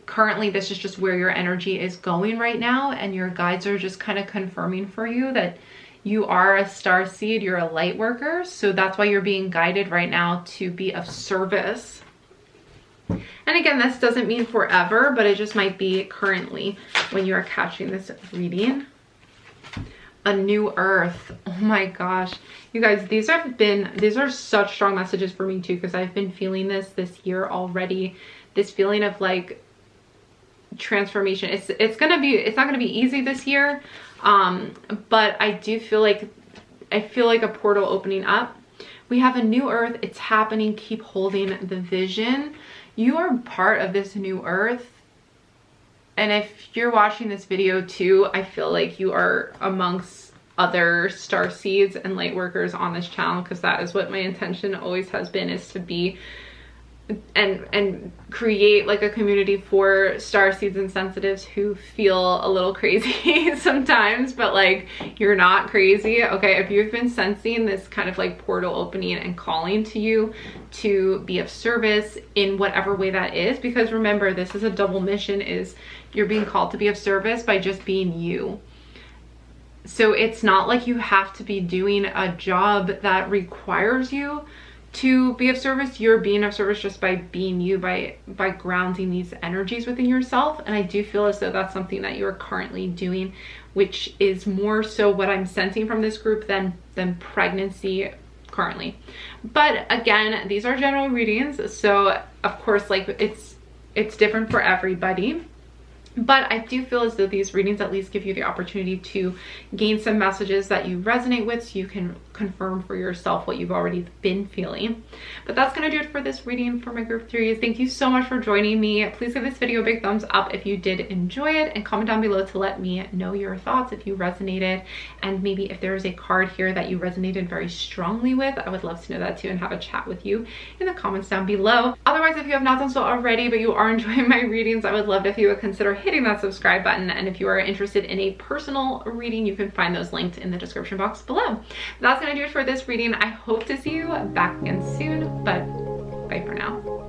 currently this is just where your energy is going right now. And your guides are just kind of confirming for you that you are a star seed, you're a light worker. So that's why you're being guided right now to be of service. And again, this doesn't mean forever, but it just might be currently when you are catching this reading. A new earth. Oh my gosh. You guys, these are such strong messages for me too, because I've been feeling this year already. This feeling of like transformation. It's not gonna be easy this year. But I do feel like, a portal opening up. We have a new earth. It's happening. Keep holding the vision. You are part of this new earth. And if you're watching this video too, I feel like you are amongst other star seeds and light workers on this channel, because that is what my intention always has been, is to be and create like a community for star seeds and sensitives who feel a little crazy sometimes, but like you're not crazy. Okay, if you've been sensing this kind of like portal opening and calling to you to be of service in whatever way that is, because remember, this is a double mission, is you're being called to be of service by just being you. So it's not like you have to be doing a job that requires you to be of service. You're being of service just by being you, by grounding these energies within yourself. And I do feel as though that's something that you're currently doing, which is more so what I'm sensing from this group than pregnancy currently. But again, these are general readings, so of course, like it's different for everybody. But I do feel as though these readings at least give you the opportunity to gain some messages that you resonate with, so you can confirm for yourself what you've already been feeling. But that's going to do it for this reading for my group 3s. Thank you so much for joining me. Please give this video a big thumbs up if you did enjoy it, and comment down below to let me know your thoughts if you resonated, and maybe if there's a card here that you resonated very strongly with. I would love to know that too and have a chat with you in the comments down below. Otherwise, if you have not done so already but you are enjoying my readings, I would love it if you would consider hitting that subscribe button. And if you are interested in a personal reading, you can find those linked in the description box below. That's gonna do it for this reading. I hope to see you back again soon, but bye for now.